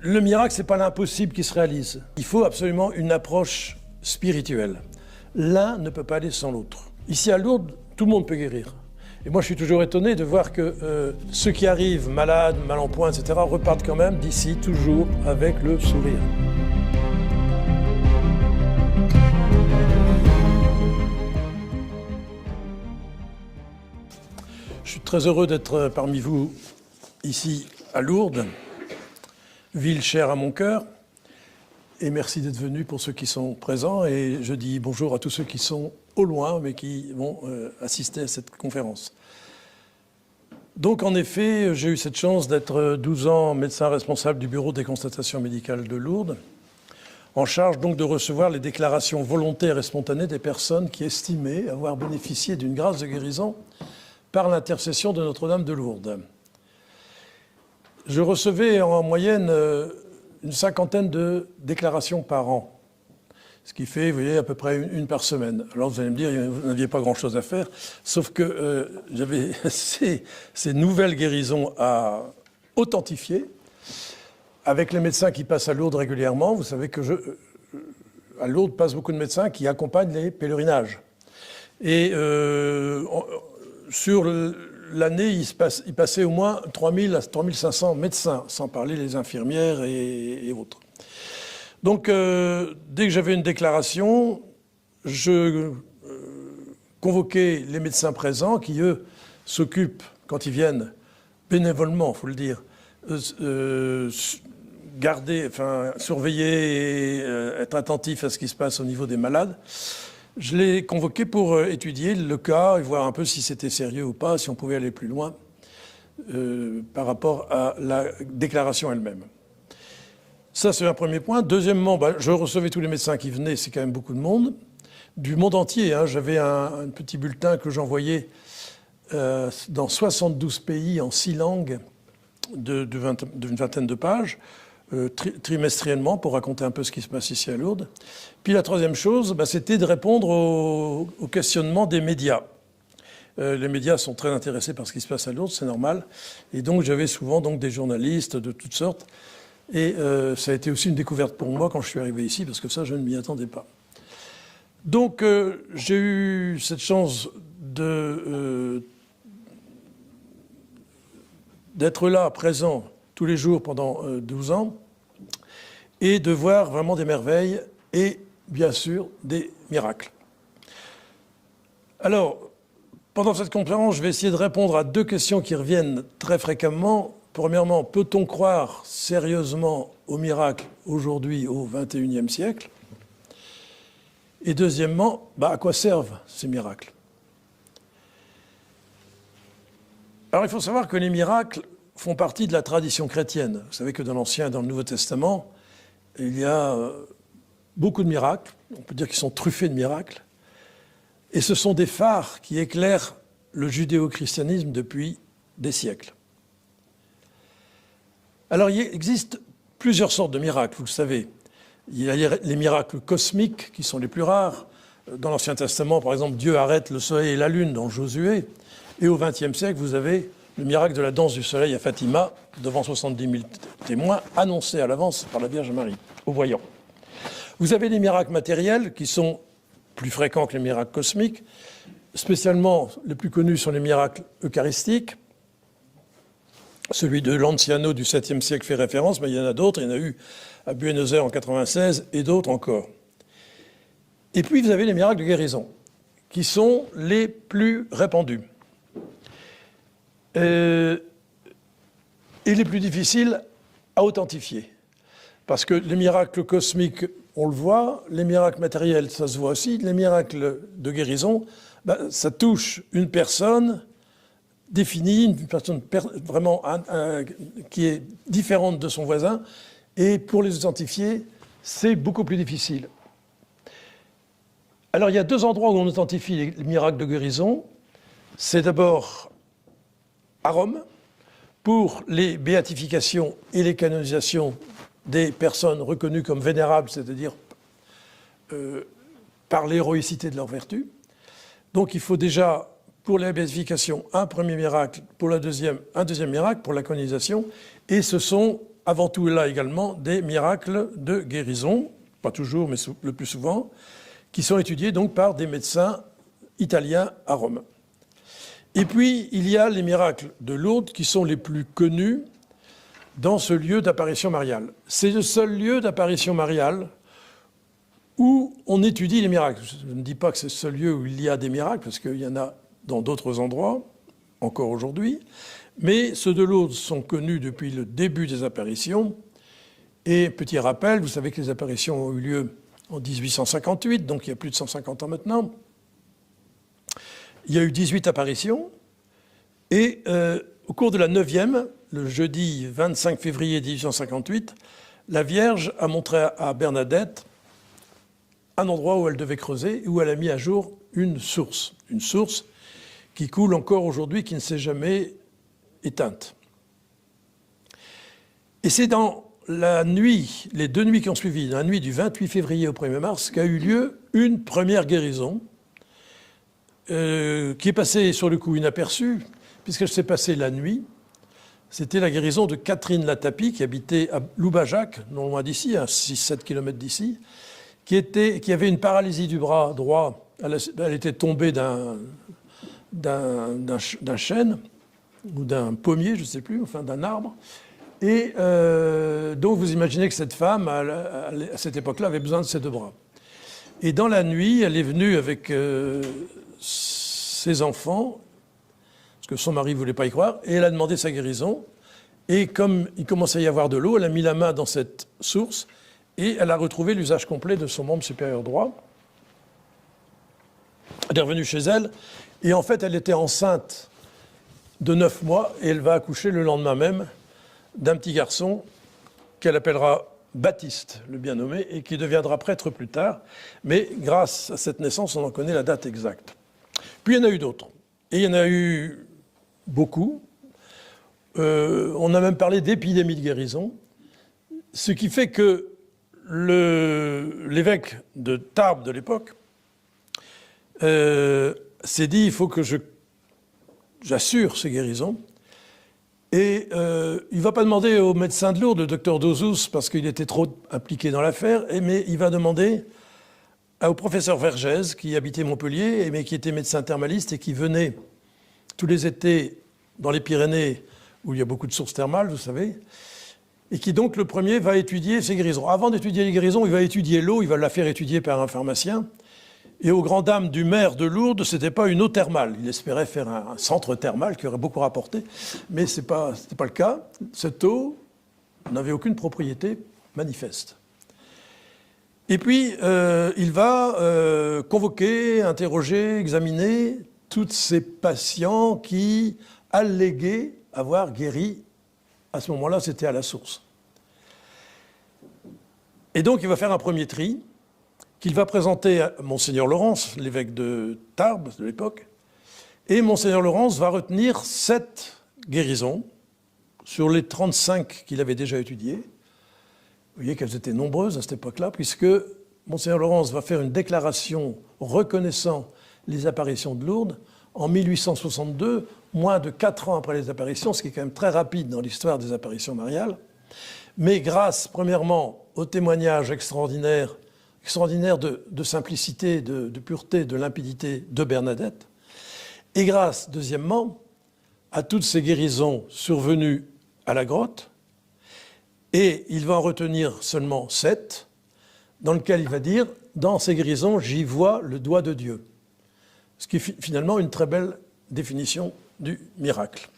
Le miracle, ce n'est pas l'impossible qui se réalise. Il faut absolument une approche spirituelle. L'un ne peut pas aller sans l'autre. Ici à Lourdes, tout le monde peut guérir. Et moi, je suis toujours étonné de voir que ceux qui arrivent malades, mal en point, etc., repartent quand même d'ici toujours avec le sourire. Je suis très heureux d'être parmi vous ici à Lourdes, ville chère à mon cœur. Et merci d'être venus pour ceux qui sont présents. Et je dis bonjour à tous ceux qui sont au loin, mais qui vont assister à cette conférence. Donc, en effet, j'ai eu cette chance d'être 12 ans médecin responsable du bureau des constatations médicales de Lourdes, en charge donc de recevoir les déclarations volontaires et spontanées des personnes qui estimaient avoir bénéficié d'une grâce de guérison par l'intercession de Notre-Dame de Lourdes. Je recevais en moyenne une cinquantaine de déclarations par an, ce qui fait, vous voyez, à peu près une par semaine. Alors vous allez me dire, vous n'aviez pas grand-chose à faire, sauf que j'avais ces nouvelles guérisons à authentifier, avec les médecins qui passent à Lourdes régulièrement. Vous savez que à Lourdes passent beaucoup de médecins qui accompagnent les pèlerinages. Et sur l'année, il passait au moins 3000 à 3500 médecins, sans parler les infirmières et autres. Donc, dès que j'avais une déclaration, je convoquais les médecins présents qui, eux, s'occupent, quand ils viennent, bénévolement, il faut le dire, surveiller et être attentifs à ce qui se passe au niveau des malades. Je l'ai convoqué pour étudier le cas et voir un peu si c'était sérieux ou pas, si on pouvait aller plus loin par rapport à la déclaration elle-même. Ça, c'est un premier point. Deuxièmement, je recevais tous les médecins qui venaient, c'est quand même beaucoup de monde, du monde entier. J'avais un petit bulletin que j'envoyais dans 72 pays en 6 langues d'une vingtaine de pages, trimestriellement, pour raconter un peu ce qui se passe ici à Lourdes. Puis la troisième chose, c'était de répondre aux questionnements des médias. Les médias sont très intéressés par ce qui se passe à Lourdes, c'est normal. Et donc j'avais souvent des journalistes de toutes sortes. Et ça a été aussi une découverte pour moi quand je suis arrivé ici, parce que ça, je ne m'y attendais pas. Donc j'ai eu cette chance d'être là, présent, tous les jours pendant 12 ans, et de voir vraiment des merveilles et, bien sûr, des miracles. Alors, pendant cette conférence, je vais essayer de répondre à 2 questions qui reviennent très fréquemment. Premièrement, peut-on croire sérieusement aux miracles aujourd'hui, au XXIe siècle? Et deuxièmement, à quoi servent ces miracles? Alors, il faut savoir que les miracles font partie de la tradition chrétienne. Vous savez que dans l'Ancien et dans le Nouveau Testament, il y a beaucoup de miracles. On peut dire qu'ils sont truffés de miracles. Et ce sont des phares qui éclairent le judéo-christianisme depuis des siècles. Alors, il existe plusieurs sortes de miracles, vous le savez. Il y a les miracles cosmiques, qui sont les plus rares. Dans l'Ancien Testament, par exemple, Dieu arrête le soleil et la lune dans Josué. Et au XXe siècle, vous avez le miracle de la danse du soleil à Fatima, devant 70 000 témoins, annoncé à l'avance par la Vierge Marie, aux voyants. Vous avez les miracles matériels, qui sont plus fréquents que les miracles cosmiques. Spécialement, les plus connus sont les miracles eucharistiques. Celui de Lanciano du 7e siècle fait référence, mais il y en a d'autres. Il y en a eu à Buenos Aires en 96 et d'autres encore. Et puis, vous avez les miracles de guérison, qui sont les plus répandus. Et les plus difficiles à authentifier. Parce que les miracles cosmiques, on le voit, les miracles matériels, ça se voit aussi, les miracles de guérison, ça touche une personne définie, une personne vraiment qui est différente de son voisin, et pour les authentifier, c'est beaucoup plus difficile. Alors il y a 2 endroits où on authentifie les miracles de guérison. C'est d'abord à Rome, pour les béatifications et les canonisations des personnes reconnues comme vénérables, c'est-à-dire par l'héroïcité de leur vertu. Donc il faut déjà, pour la béatification, un premier miracle, pour un deuxième miracle, pour la canonisation, et ce sont avant tout là également des miracles de guérison, pas toujours, mais le plus souvent, qui sont étudiés donc par des médecins italiens à Rome. Et puis, il y a les miracles de Lourdes qui sont les plus connus dans ce lieu d'apparition mariale. C'est le seul lieu d'apparition mariale où on étudie les miracles. Je ne dis pas que c'est le seul lieu où il y a des miracles, parce qu'il y en a dans d'autres endroits, encore aujourd'hui, mais ceux de Lourdes sont connus depuis le début des apparitions. Et petit rappel, vous savez que les apparitions ont eu lieu en 1858, donc il y a plus de 150 ans maintenant. Il y a eu 18 apparitions, et au cours de la 9e, le jeudi 25 février 1858, la Vierge a montré à Bernadette un endroit où elle devait creuser et où elle a mis à jour une source qui coule encore aujourd'hui, qui ne s'est jamais éteinte. Et c'est dans la nuit, les 2 nuits qui ont suivi, dans la nuit du 28 février au 1er mars, qu'a eu lieu une première guérison qui est passée sur le coup inaperçue, puisqu'elle s'est passée la nuit. C'était la guérison de Catherine Latapie, qui habitait à Loubajac, non loin d'ici, à 6-7 km d'ici, qui avait une paralysie du bras droit. Elle était tombée d'un chêne, ou d'un pommier, je ne sais plus, enfin d'un arbre. Et donc vous imaginez que cette femme, à cette époque-là, avait besoin de ses 2 bras. Et dans la nuit, elle est venue avec ses enfants, parce que son mari ne voulait pas y croire, et elle a demandé sa guérison. Et comme il commençait à y avoir de l'eau, elle a mis la main dans cette source et elle a retrouvé l'usage complet de son membre supérieur droit. Elle est revenue chez elle et en fait, elle était enceinte de 9 mois et elle va accoucher le lendemain même d'un petit garçon qu'elle appellera Baptiste, le bien nommé, et qui deviendra prêtre plus tard. Mais grâce à cette naissance, on en connaît la date exacte. Puis il y en a eu d'autres. Et il y en a eu beaucoup. On a même parlé d'épidémie de guérison. Ce qui fait que l'évêque de Tarbes de l'époque s'est dit, il faut que j'assure ces guérisons. Et il ne va pas demander au médecin de Lourdes, le docteur Dozous, parce qu'il était trop impliqué dans l'affaire, mais il va demander au professeur Vergès, qui habitait Montpellier, mais qui était médecin thermaliste et qui venait tous les étés dans les Pyrénées, où il y a beaucoup de sources thermales, vous savez, et qui donc, le premier, va étudier ces guérisons. Avant d'étudier les guérisons, il va étudier l'eau, il va la faire étudier par un pharmacien. Et aux grandes dames du maire de Lourdes, ce n'était pas une eau thermale. Il espérait faire un centre thermal qui aurait beaucoup rapporté, mais ce n'était pas le cas. Cette eau n'avait aucune propriété manifeste. Et puis, il va convoquer, interroger, examiner tous ces patients qui alléguaient avoir guéri. À ce moment-là, c'était à la source. Et donc, il va faire un premier tri qu'il va présenter à Monseigneur Laurence, l'évêque de Tarbes de l'époque. Et Monseigneur Laurence va retenir 7 guérisons sur les 35 qu'il avait déjà étudiées. Vous voyez qu'elles étaient nombreuses à cette époque-là, puisque Monseigneur Laurence va faire une déclaration reconnaissant les apparitions de Lourdes en 1862, moins de 4 ans après les apparitions, ce qui est quand même très rapide dans l'histoire des apparitions mariales. Mais grâce, premièrement, au témoignage extraordinaire de simplicité, de pureté, de limpidité de Bernadette, et grâce, deuxièmement, à toutes ces guérisons survenues à la grotte, et il va en retenir seulement 7, dans lequel il va dire « Dans ces guérisons, j'y vois le doigt de Dieu ». Ce qui est finalement une très belle définition du miracle.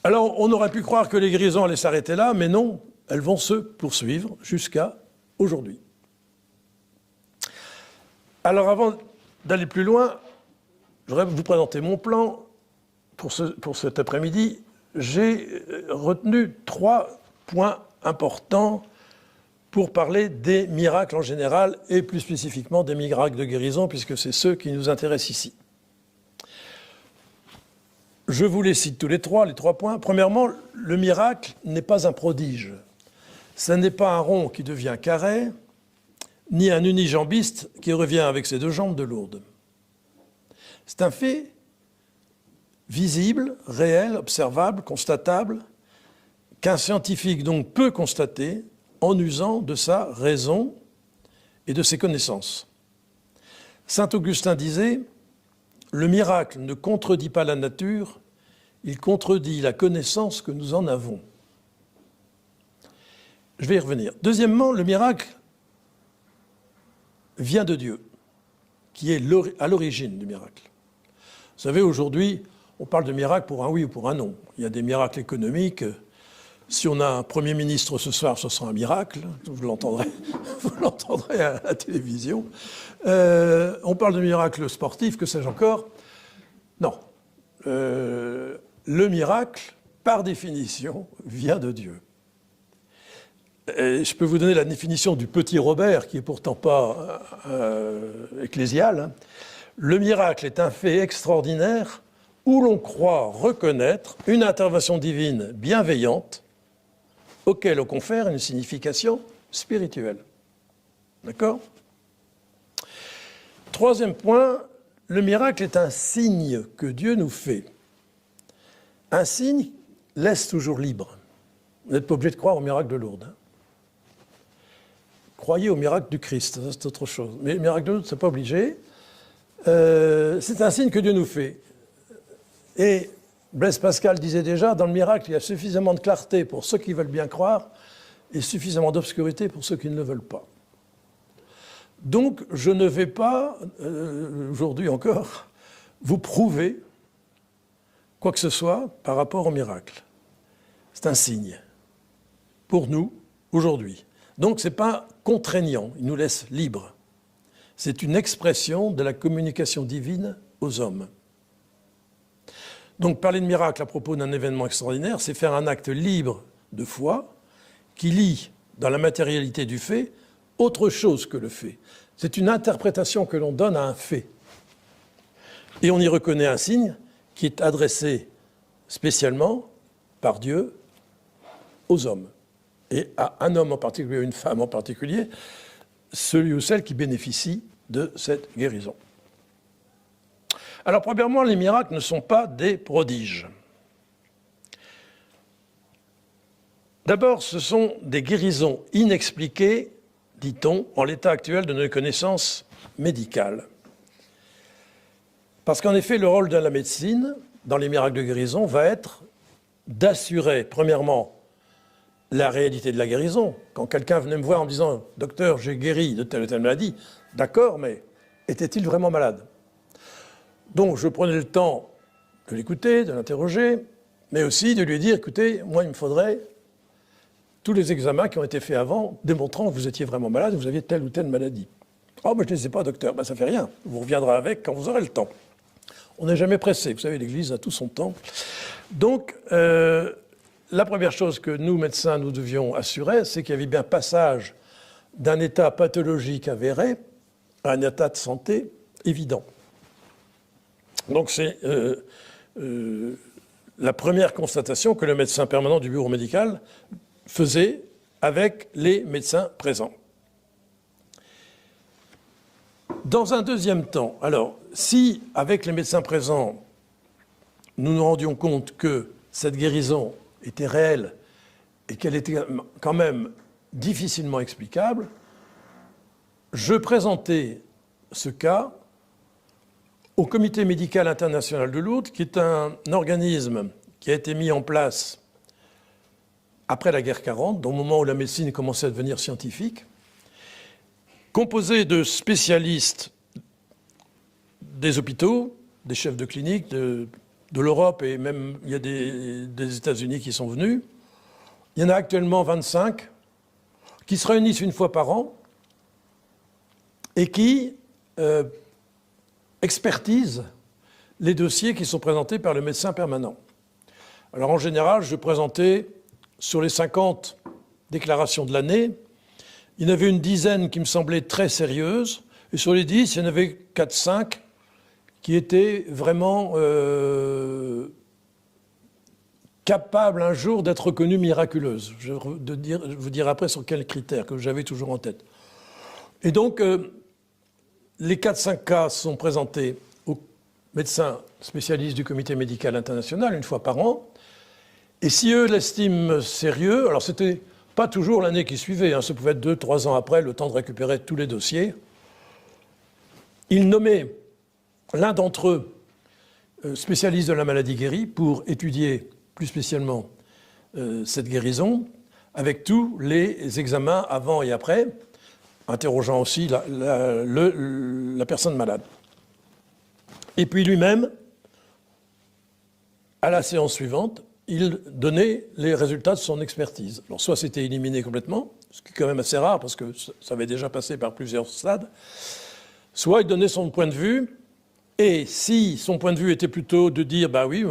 Alors, on aurait pu croire que les guérisons allaient s'arrêter là, mais non, elles vont se poursuivre jusqu'à aujourd'hui. Alors, avant d'aller plus loin, je voudrais vous présenter mon plan pour cet après-midi. J'ai retenu 3 points importants pour parler des miracles en général et plus spécifiquement des miracles de guérison, puisque c'est ceux qui nous intéressent ici. Je vous les cite tous les 3 points. Premièrement, le miracle n'est pas un prodige. Ce n'est pas un rond qui devient carré, ni un unijambiste qui revient avec ses 2 jambes de Lourdes. C'est un fait visible, réel, observable, constatable, qu'un scientifique donc peut constater en usant de sa raison et de ses connaissances. Saint Augustin disait « Le miracle ne contredit pas la nature, il contredit la connaissance que nous en avons. » Je vais y revenir. Deuxièmement, le miracle vient de Dieu, qui est à l'origine du miracle. Vous savez, aujourd'hui, on parle de miracle pour un oui ou pour un non. Il y a des miracles économiques. Si on a un Premier ministre ce soir, ce sera un miracle. Vous l'entendrez à la télévision. On parle de miracle sportif, que sais-je encore. Non. Le miracle, par définition, vient de Dieu. Et je peux vous donner la définition du petit Robert, qui est pourtant pas ecclésial. Le miracle est un fait extraordinaire où l'on croit reconnaître une intervention divine bienveillante auquel on confère une signification spirituelle. D'accord ? Troisième point, le miracle est un signe que Dieu nous fait. Un signe laisse toujours libre. Vous n'êtes pas obligé de croire au miracle de Lourdes. Hein. Croyez au miracle du Christ, ça c'est autre chose. Mais le miracle de Lourdes, ce n'est pas obligé. C'est un signe que Dieu nous fait. Et Blaise Pascal disait déjà, dans le miracle, il y a suffisamment de clarté pour ceux qui veulent bien croire et suffisamment d'obscurité pour ceux qui ne le veulent pas. Donc, je ne vais pas, aujourd'hui encore, vous prouver quoi que ce soit par rapport au miracle. C'est un signe pour nous, aujourd'hui. Donc, ce n'est pas contraignant, il nous laisse libres. C'est une expression de la communication divine aux hommes. Donc, parler de miracle à propos d'un événement extraordinaire, c'est faire un acte libre de foi qui lie, dans la matérialité du fait, autre chose que le fait. C'est une interprétation que l'on donne à un fait. Et on y reconnaît un signe qui est adressé spécialement par Dieu aux hommes. Et à un homme en particulier, à une femme en particulier, celui ou celle qui bénéficie de cette guérison. Alors, premièrement, les miracles ne sont pas des prodiges. D'abord, ce sont des guérisons inexpliquées, dit-on, en l'état actuel de nos connaissances médicales. Parce qu'en effet, le rôle de la médecine, dans les miracles de guérison, va être d'assurer, premièrement, la réalité de la guérison. Quand quelqu'un venait me voir en me disant « Docteur, j'ai guéri de telle ou telle maladie », d'accord, mais était-il vraiment malade ? Donc, je prenais le temps de l'écouter, de l'interroger, mais aussi de lui dire « Écoutez, moi, il me faudrait tous les examens qui ont été faits avant, démontrant que vous étiez vraiment malade, que vous aviez telle ou telle maladie. » « Oh, mais je ne les ai pas, docteur. » Ben, ça ne fait rien. Vous reviendrez avec quand vous aurez le temps. On n'est jamais pressé. Vous savez, l'Église a tout son temps. Donc, la première chose que nous, médecins, nous devions assurer, c'est qu'il y avait bien passage d'un état pathologique avéré à un état de santé évident. Donc, c'est la première constatation que le médecin permanent du bureau médical faisait avec les médecins présents. Dans un deuxième temps, alors, si avec les médecins présents, nous nous rendions compte que cette guérison était réelle et qu'elle était quand même difficilement explicable, je présentais ce cas au Comité médical international de Lourdes, qui est un organisme qui a été mis en place après la guerre 40, au moment où la médecine commençait à devenir scientifique, composé de spécialistes des hôpitaux, des chefs de clinique, de l'Europe, et même il y a des États-Unis qui sont venus. Il y en a actuellement 25 qui se réunissent une fois par an et qui expertisent les dossiers qui sont présentés par le médecin permanent. Alors en général, je présentais sur les 50 déclarations de l'année, il y en avait une dizaine qui me semblaient très sérieuses, et sur les 10, il y en avait 4-5 qui étaient vraiment capables un jour d'être reconnues miraculeuses. Je vous dirai après sur quels critères, que j'avais toujours en tête. Et donc, les 4-5 cas sont présentés aux médecins spécialistes du Comité médical international une fois par an, Et si eux l'estiment sérieux, alors c'était pas toujours l'année qui suivait, hein, ça pouvait être 2-3 ans après, le temps de récupérer tous les dossiers, ils nommaient l'un d'entre eux spécialiste de la maladie guérie pour étudier plus spécialement cette guérison, avec tous les examens avant et après, interrogeant aussi la personne malade. Et puis lui-même, à la séance suivante, il donnait les résultats de son expertise. Alors soit c'était éliminé complètement, ce qui est quand même assez rare parce que ça avait déjà passé par plusieurs stades, soit il donnait son point de vue, et si son point de vue était plutôt de dire « bah oui,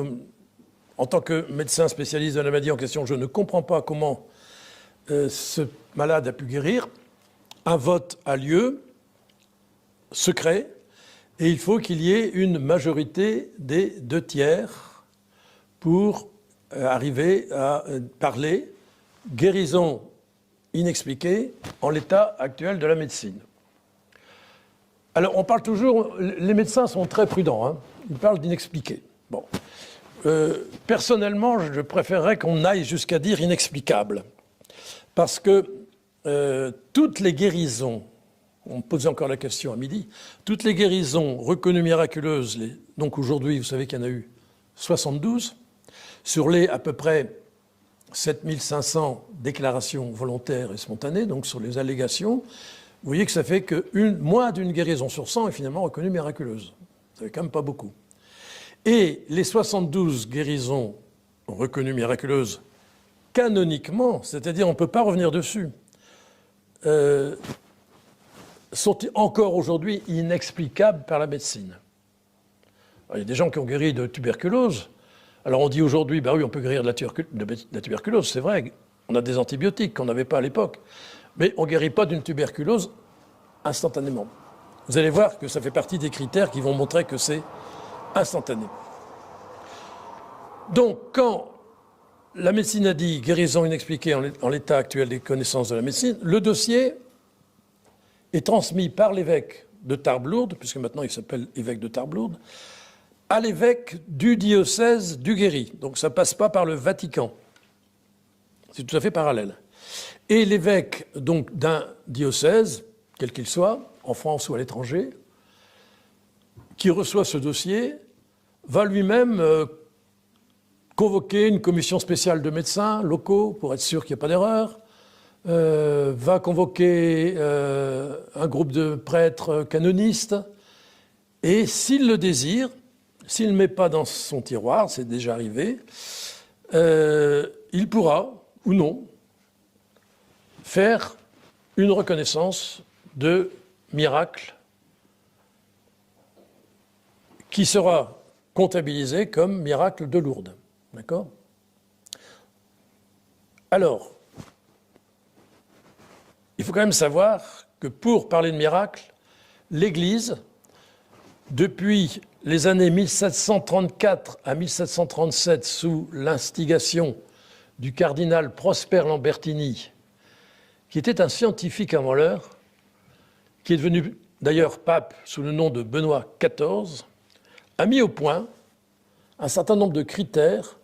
en tant que médecin spécialiste de la maladie en question, je ne comprends pas comment ce malade a pu guérir », un vote a lieu, secret, et il faut qu'il y ait une majorité des 2/3 pour arriver à parler guérison inexpliquée en l'état actuel de la médecine. Alors, on parle toujours, les médecins sont très prudents, hein, ils parlent d'inexpliqué. Bon. Personnellement, je préférerais qu'on aille jusqu'à dire inexplicable. Parce que toutes les guérisons, on me posait encore la question à midi, toutes les guérisons reconnues miraculeuses, donc aujourd'hui, vous savez qu'il y en a eu 72, sur les à peu près 7500 déclarations volontaires et spontanées, donc sur les allégations, vous voyez que ça fait que moins d'une guérison sur 100 est finalement reconnue miraculeuse. Ça fait quand même pas beaucoup. Et les 72 guérisons reconnues miraculeuses, canoniquement, c'est-à-dire on ne peut pas revenir dessus, sont encore aujourd'hui inexplicables par la médecine. Alors, il y a des gens qui ont guéri de tuberculose. Alors on dit aujourd'hui, bah oui, on peut guérir de la tuberculose, c'est vrai, on a des antibiotiques qu'on n'avait pas à l'époque. Mais on ne guérit pas d'une tuberculose instantanément. Vous allez voir que ça fait partie des critères qui vont montrer que c'est instantané. Donc, quand la médecine a dit guérison inexpliquée en l'état actuel des connaissances de la médecine, le dossier est transmis par l'évêque de Tarbes-Lourdes, puisque maintenant il s'appelle évêque de Tarbes-Lourdes, à l'évêque du diocèse du Guéry. Donc ça ne passe pas par le Vatican. C'est tout à fait parallèle. Et l'évêque donc d'un diocèse, quel qu'il soit, en France ou à l'étranger, qui reçoit ce dossier, va lui-même convoquer une commission spéciale de médecins locaux pour être sûr qu'il n'y a pas d'erreur, va convoquer un groupe de prêtres canonistes, et s'il le désire, s'il ne le met pas dans son tiroir, c'est déjà arrivé, il pourra, ou non, faire une reconnaissance de miracle qui sera comptabilisé comme miracle de Lourdes. D'accord ? Alors, il faut quand même savoir que pour parler de miracle, l'Église, depuis les années 1734 à 1737, sous l'instigation du cardinal Prosper Lambertini, qui était un scientifique avant l'heure, qui est devenu d'ailleurs pape sous le nom de Benoît XIV, a mis au point un certain nombre de critères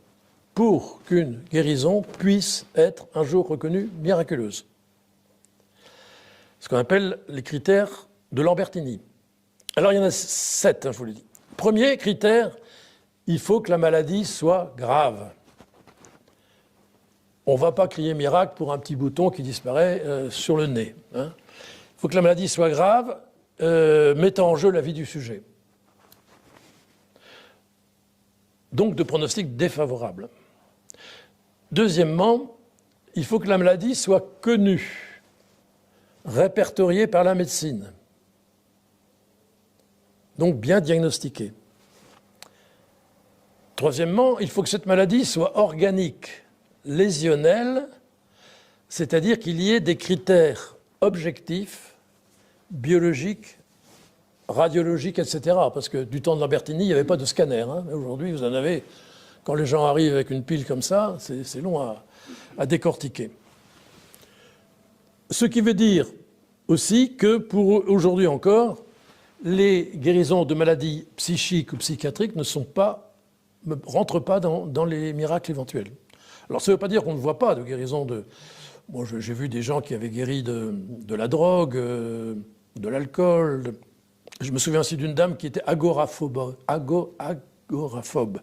pour qu'une guérison puisse être un jour reconnue miraculeuse. Ce qu'on appelle les critères de Lambertini. Alors il y en a 7, je vous l'ai dit. Premier critère, il faut que la maladie soit grave. On ne va pas crier miracle pour un petit bouton qui disparaît sur le nez. Hein. Il faut que la maladie soit grave, mettant en jeu la vie du sujet. Donc de pronostic défavorable. Deuxièmement, il faut que la maladie soit connue, répertoriée par la médecine. Donc bien diagnostiquée. Troisièmement, il faut que cette maladie soit organique, lésionnelle, c'est-à-dire qu'il y ait des critères objectifs, biologiques, radiologiques, etc. Parce que du temps de Lambertini, il n'y avait pas de scanner. Hein. Aujourd'hui, vous en avez, quand les gens arrivent avec une pile comme ça, c'est long à décortiquer. Ce qui veut dire aussi que pour aujourd'hui encore, les guérisons de maladies psychiques ou psychiatriques ne rentrent pas dans les miracles éventuels. Alors ça ne veut pas dire qu'on ne voit pas de guérison de... Bon, j'ai vu des gens qui avaient guéri de la drogue, de l'alcool. Je me souviens aussi d'une dame qui était agoraphobe. Agoraphobe.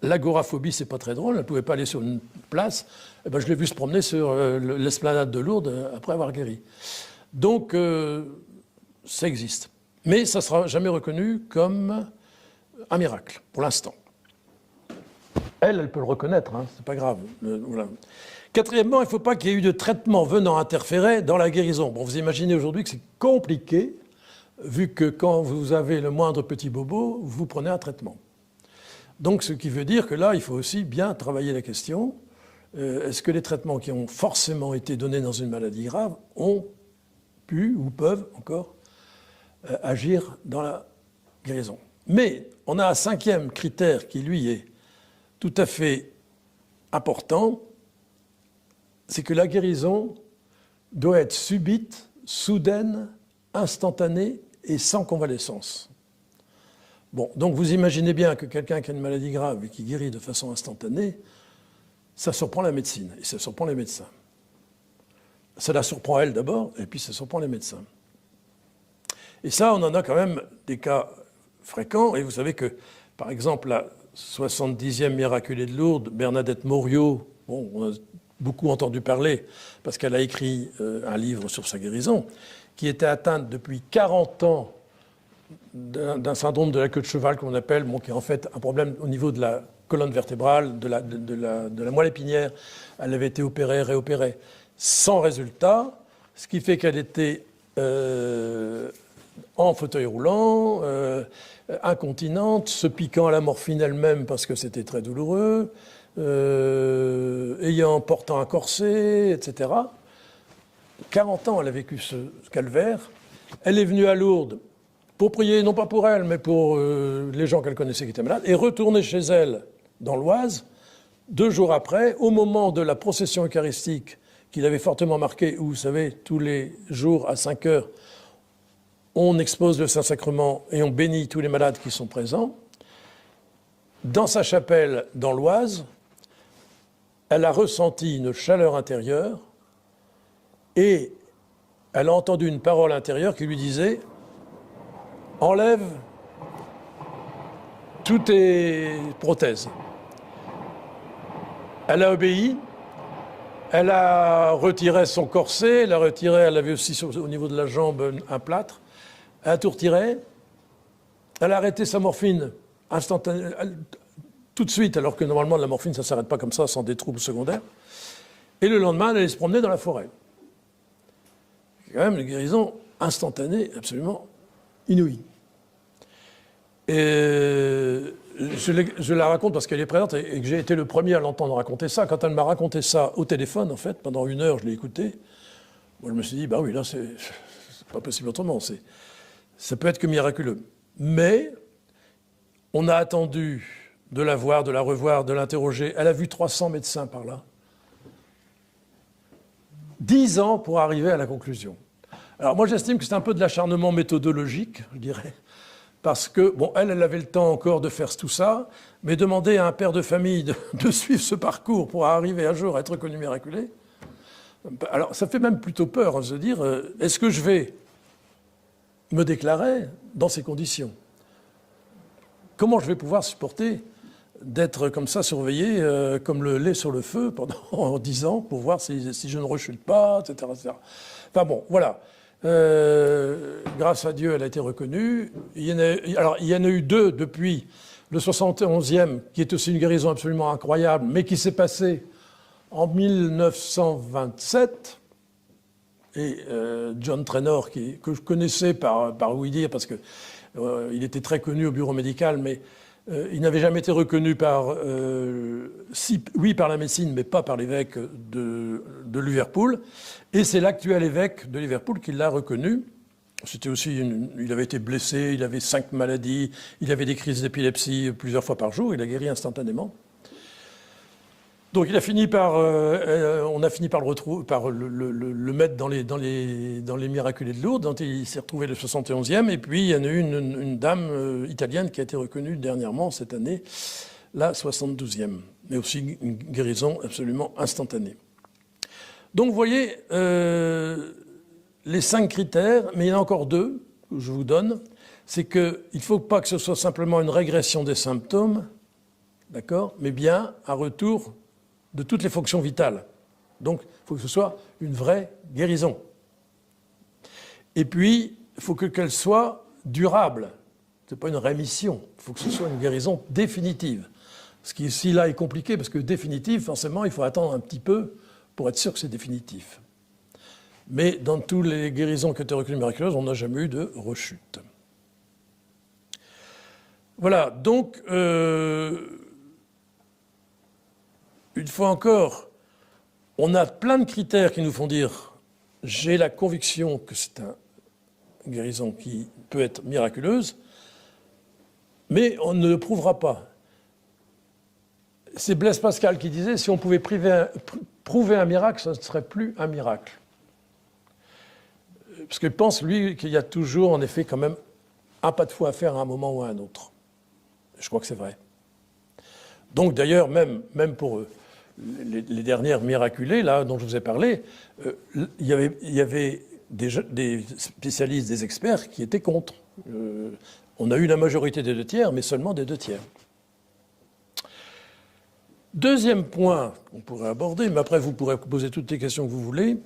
L'agoraphobie, c'est pas très drôle. Elle ne pouvait pas aller sur une place. Eh ben, je l'ai vu se promener sur l'esplanade de Lourdes après avoir guéri. Donc, ça existe. Mais ça ne sera jamais reconnu comme un miracle, pour l'instant. Elle peut le reconnaître, hein, c'est pas grave. Voilà. Quatrièmement, il ne faut pas qu'il y ait eu de traitement venant interférer dans la guérison. Bon, vous imaginez aujourd'hui que c'est compliqué, vu que quand vous avez le moindre petit bobo, vous prenez un traitement. Donc, ce qui veut dire que là, il faut aussi bien travailler la question. Est-ce que les traitements qui ont forcément été donnés dans une maladie grave ont pu ou peuvent encore agir dans la guérison? Mais on a un cinquième critère qui, lui, est tout à fait important, c'est que la guérison doit être subite, soudaine, instantanée et sans convalescence. Bon, donc vous imaginez bien que quelqu'un qui a une maladie grave et qui guérit de façon instantanée, ça surprend la médecine et ça surprend les médecins. Ça la surprend elle d'abord et puis ça surprend les médecins. Et ça, on en a quand même des cas fréquents. Et vous savez que, par exemple, la 70e miraculée de Lourdes, Bernadette Mouriot, bon, on a beaucoup entendu parler parce qu'elle a écrit un livre sur sa guérison, qui était atteinte depuis 40 ans d'un syndrome de la queue de cheval qu'on appelle, bon, qui est en fait un problème au niveau de la colonne vertébrale, de la moelle épinière. Elle avait été opérée, réopérée, sans résultat, ce qui fait qu'elle était en fauteuil roulant, incontinente, se piquant à la morphine elle-même parce que c'était très douloureux, portant un corset, etc. 40 ans, elle a vécu ce calvaire. Elle est venue à Lourdes pour prier, non pas pour elle, mais pour les gens qu'elle connaissait qui étaient malades, et retourner chez elle dans l'Oise, 2 jours après, au moment de la procession eucharistique qu'il avait fortement marquée, où, vous savez, tous les jours à 5 heures, on expose le Saint-Sacrement et on bénit tous les malades qui sont présents. Dans sa chapelle, dans l'Oise, elle a ressenti une chaleur intérieure et elle a entendu une parole intérieure qui lui disait « Enlève toutes tes prothèses ». Elle a obéi, elle a retiré son corset, elle avait aussi au niveau de la jambe un plâtre, elle a tout retiré, elle a arrêté sa morphine instantanément, tout de suite, alors que normalement la morphine ça ne s'arrête pas comme ça sans des troubles secondaires, et le lendemain elle allait se promener dans la forêt. C'est quand même une guérison instantanée, absolument inouïe. Et je la raconte parce qu'elle est présente et que j'ai été le premier à l'entendre raconter ça. Quand elle m'a raconté ça au téléphone, en fait, pendant 1 heure, je l'ai écouté. Moi, je me suis dit, bah oui, là, c'est pas possible autrement. Ça peut être que miraculeux. Mais on a attendu de la voir, de la revoir, de l'interroger. Elle a vu 300 médecins par là. 10 ans pour arriver à la conclusion. Alors moi, j'estime que c'est un peu de l'acharnement méthodologique, je dirais. Parce que, bon, elle avait le temps encore de faire tout ça, mais demander à un père de famille de suivre ce parcours pour arriver un jour à être reconnu miraculé, alors ça fait même plutôt peur, hein, de se dire, est-ce que je vais me déclarer dans ces conditions? Comment je vais pouvoir supporter d'être comme ça surveillé, comme le lait sur le feu pendant 10 ans, pour voir si je ne rechute pas, etc., etc. Enfin bon, voilà. Grâce à Dieu, elle a été reconnue. Il y en a eu 2 depuis le 71e, qui est aussi une guérison absolument incroyable, mais qui s'est passée en 1927. Et John Trainor, que je connaissais par ouï dire, parce qu'il était très connu au bureau médical, mais il n'avait jamais été reconnu par la médecine, mais pas par l'évêque de Liverpool. Et c'est l'actuel évêque de Liverpool qui l'a reconnu. C'était aussi il avait été blessé, il avait 5 maladies, il avait des crises d'épilepsie plusieurs fois par jour, il a guéri instantanément. Donc on a fini par le mettre dans les miraculés de Lourdes, dont il s'est retrouvé le 71e. Et puis il y en a eu une dame italienne qui a été reconnue dernièrement cette année, la 72e, mais aussi une guérison absolument instantanée. Donc vous voyez les 5 critères, mais il y en a encore 2 que je vous donne. C'est qu'il ne faut pas que ce soit simplement une régression des symptômes, d'accord, mais bien un retour de toutes les fonctions vitales. Donc il faut que ce soit une vraie guérison. Et puis, il faut qu'elle soit durable. Ce n'est pas une rémission, il faut que ce soit une guérison définitive. Ce qui ici là est compliqué, parce que définitive, forcément, il faut attendre un petit peu pour être sûr que c'est définitif. Mais dans toutes les guérisons qui ont été reconnues miraculeuses, on n'a jamais eu de rechute. Voilà, donc, une fois encore, on a plein de critères qui nous font dire « j'ai la conviction que c'est une guérison qui peut être miraculeuse », mais on ne le prouvera pas. C'est Blaise Pascal qui disait « si on pouvait prouver un miracle, ça ne serait plus un miracle ». Parce qu'il pense, lui, qu'il y a toujours, en effet, quand même, un pas de foi à faire à un moment ou à un autre. Je crois que c'est vrai. Donc, d'ailleurs, même pour les dernières miraculées, là, dont je vous ai parlé, il y avait des spécialistes, des experts qui étaient contre. On a eu la majorité des 2/3, mais seulement des 2/3. Deuxième point qu'on pourrait aborder, mais après vous pourrez poser toutes les questions que vous voulez,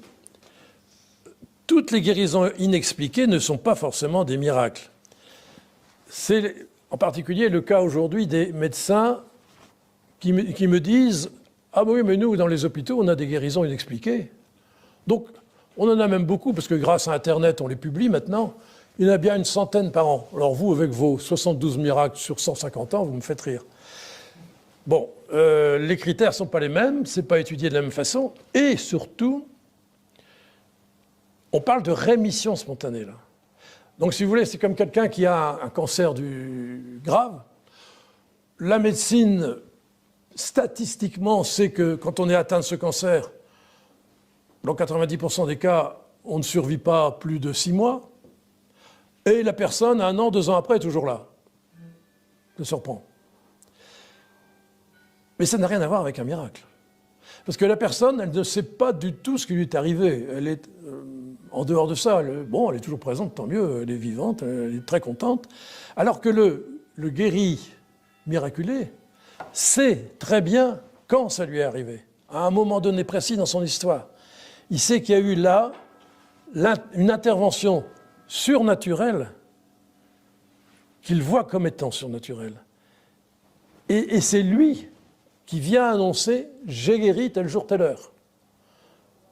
toutes les guérisons inexpliquées ne sont pas forcément des miracles. C'est en particulier le cas aujourd'hui des médecins qui me disent « Ah oui, mais nous, dans les hôpitaux, on a des guérisons inexpliquées. » Donc, on en a même beaucoup, parce que grâce à Internet, on les publie maintenant. Il y en a bien une centaine par an. Alors vous, avec vos 72 miracles sur 150 ans, vous me faites rire. Bon, les critères ne sont pas les mêmes, ce n'est pas étudié de la même façon, et surtout, on parle de rémission spontanée, là. Donc, si vous voulez, c'est comme quelqu'un qui a un cancer grave. La médecine, statistiquement, sait que quand on est atteint de ce cancer, dans 90% des cas, on ne survit pas plus de 6 mois. Et la personne, 1 an, 2 ans après, est toujours là. Ça surprend. Mais ça n'a rien à voir avec un miracle. Parce que la personne, elle ne sait pas du tout ce qui lui est arrivé. Elle est en dehors de ça. Elle est toujours présente, tant mieux, elle est vivante, elle est très contente. Alors que le guéri miraculé sait très bien quand ça lui est arrivé, à un moment donné précis dans son histoire. Il sait qu'il y a eu là une intervention surnaturelle qu'il voit comme étant surnaturelle. Et c'est lui qui vient annoncer « j'ai guéri tel jour, telle heure ».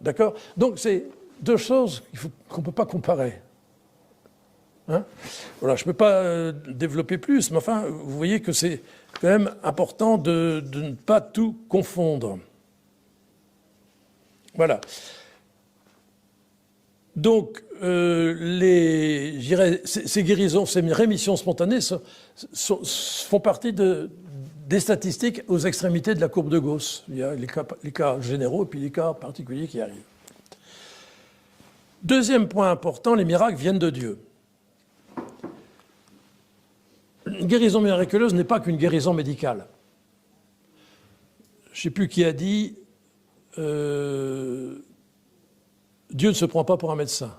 D'accord ? Donc c'est 2 choses qu'on ne peut pas comparer. Hein ? Voilà, je ne peux pas développer plus, mais enfin, vous voyez que c'est quand même important de ne pas tout confondre. Voilà. Donc, ces guérisons, ces rémissions spontanées font partie des statistiques aux extrémités de la courbe de Gauss. Il y a les cas généraux et puis les cas particuliers qui arrivent. Deuxième point important, les miracles viennent de Dieu. Une guérison miraculeuse n'est pas qu'une guérison médicale. Je ne sais plus qui a dit Dieu ne se prend pas pour un médecin.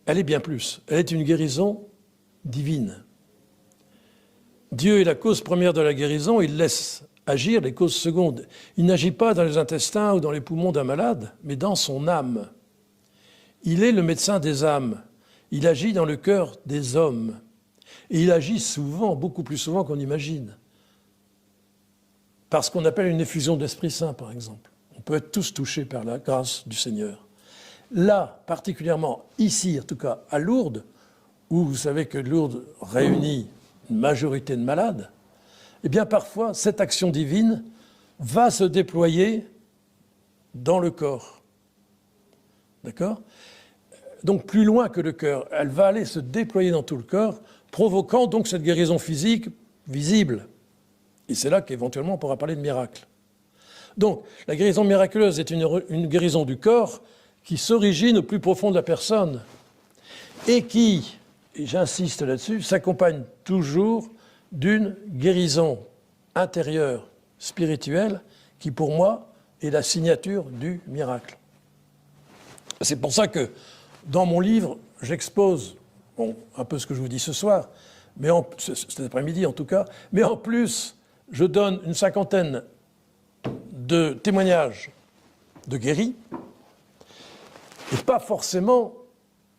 Elle est bien plus. Elle est une guérison divine. Dieu est la cause première de la guérison, il laisse agir les causes secondes. Il n'agit pas dans les intestins ou dans les poumons d'un malade, mais dans son âme. Il est le médecin des âmes. Il agit dans le cœur des hommes. Et il agit souvent, beaucoup plus souvent qu'on imagine. Par ce qu'on appelle une effusion de l'Esprit Saint, par exemple. On peut être tous touchés par la grâce du Seigneur. Là, particulièrement ici, en tout cas à Lourdes, où vous savez que Lourdes réunit une majorité de malades, eh bien parfois, cette action divine va se déployer dans le corps. D'accord ? Donc plus loin que le cœur, elle va aller se déployer dans tout le corps, provoquant donc cette guérison physique visible. Et c'est là qu'éventuellement on pourra parler de miracle. Donc la guérison miraculeuse est une guérison du corps qui s'origine au plus profond de la personne et qui, et j'insiste là-dessus, s'accompagne toujours d'une guérison intérieure, spirituelle, qui pour moi est la signature du miracle. C'est pour ça que dans mon livre, j'expose un peu ce que je vous dis ce soir, mais cet après-midi en tout cas, mais en plus, je donne une 50aine de témoignages de guéris, et pas forcément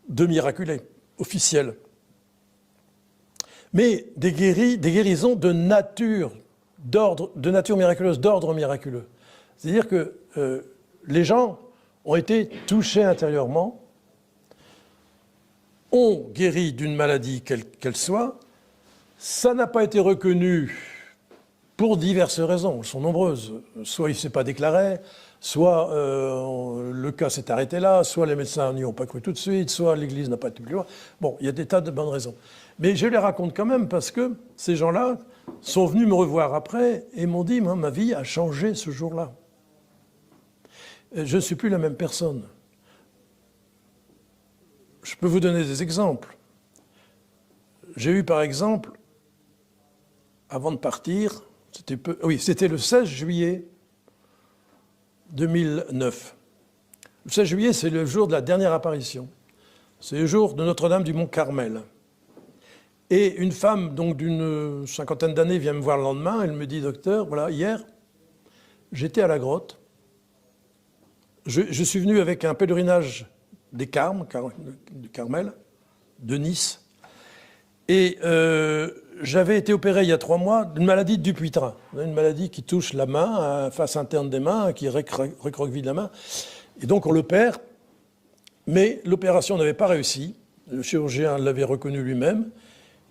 de miraculés officiels, mais des guérisons de nature miraculeuse, d'ordre miraculeux. C'est-à-dire que les gens ont été touchés intérieurement, ont guéri d'une maladie qu'elle soit. Ça n'a pas été reconnu pour diverses raisons, elles sont nombreuses. Soit il ne s'est pas déclaré, soit le cas s'est arrêté là, soit les médecins n'y ont pas cru tout de suite, soit l'Église n'a pas été plus loin. Bon, il y a des tas de bonnes raisons. Mais je les raconte quand même parce que ces gens-là sont venus me revoir après et m'ont dit, moi, ma vie a changé ce jour-là. Je ne suis plus la même personne. Je peux vous donner des exemples. J'ai eu par exemple, avant de partir, c'était le 16 juillet 2009. Le 16 juillet, c'est le jour de la dernière apparition. C'est le jour de Notre-Dame du Mont-Carmel. Et une femme donc d'une 50aine d'années vient me voir le lendemain, elle me dit, docteur, voilà, hier, j'étais à la grotte. Je suis venu avec un pèlerinage des Carmes, du Carmel, de Nice. Et j'avais été opéré il y a 3 mois d'une maladie de Dupuytren, une maladie qui touche la main, la face interne des mains, qui recroqueville la main. Et donc on l'opère, mais l'opération n'avait pas réussi. Le chirurgien l'avait reconnu lui-même.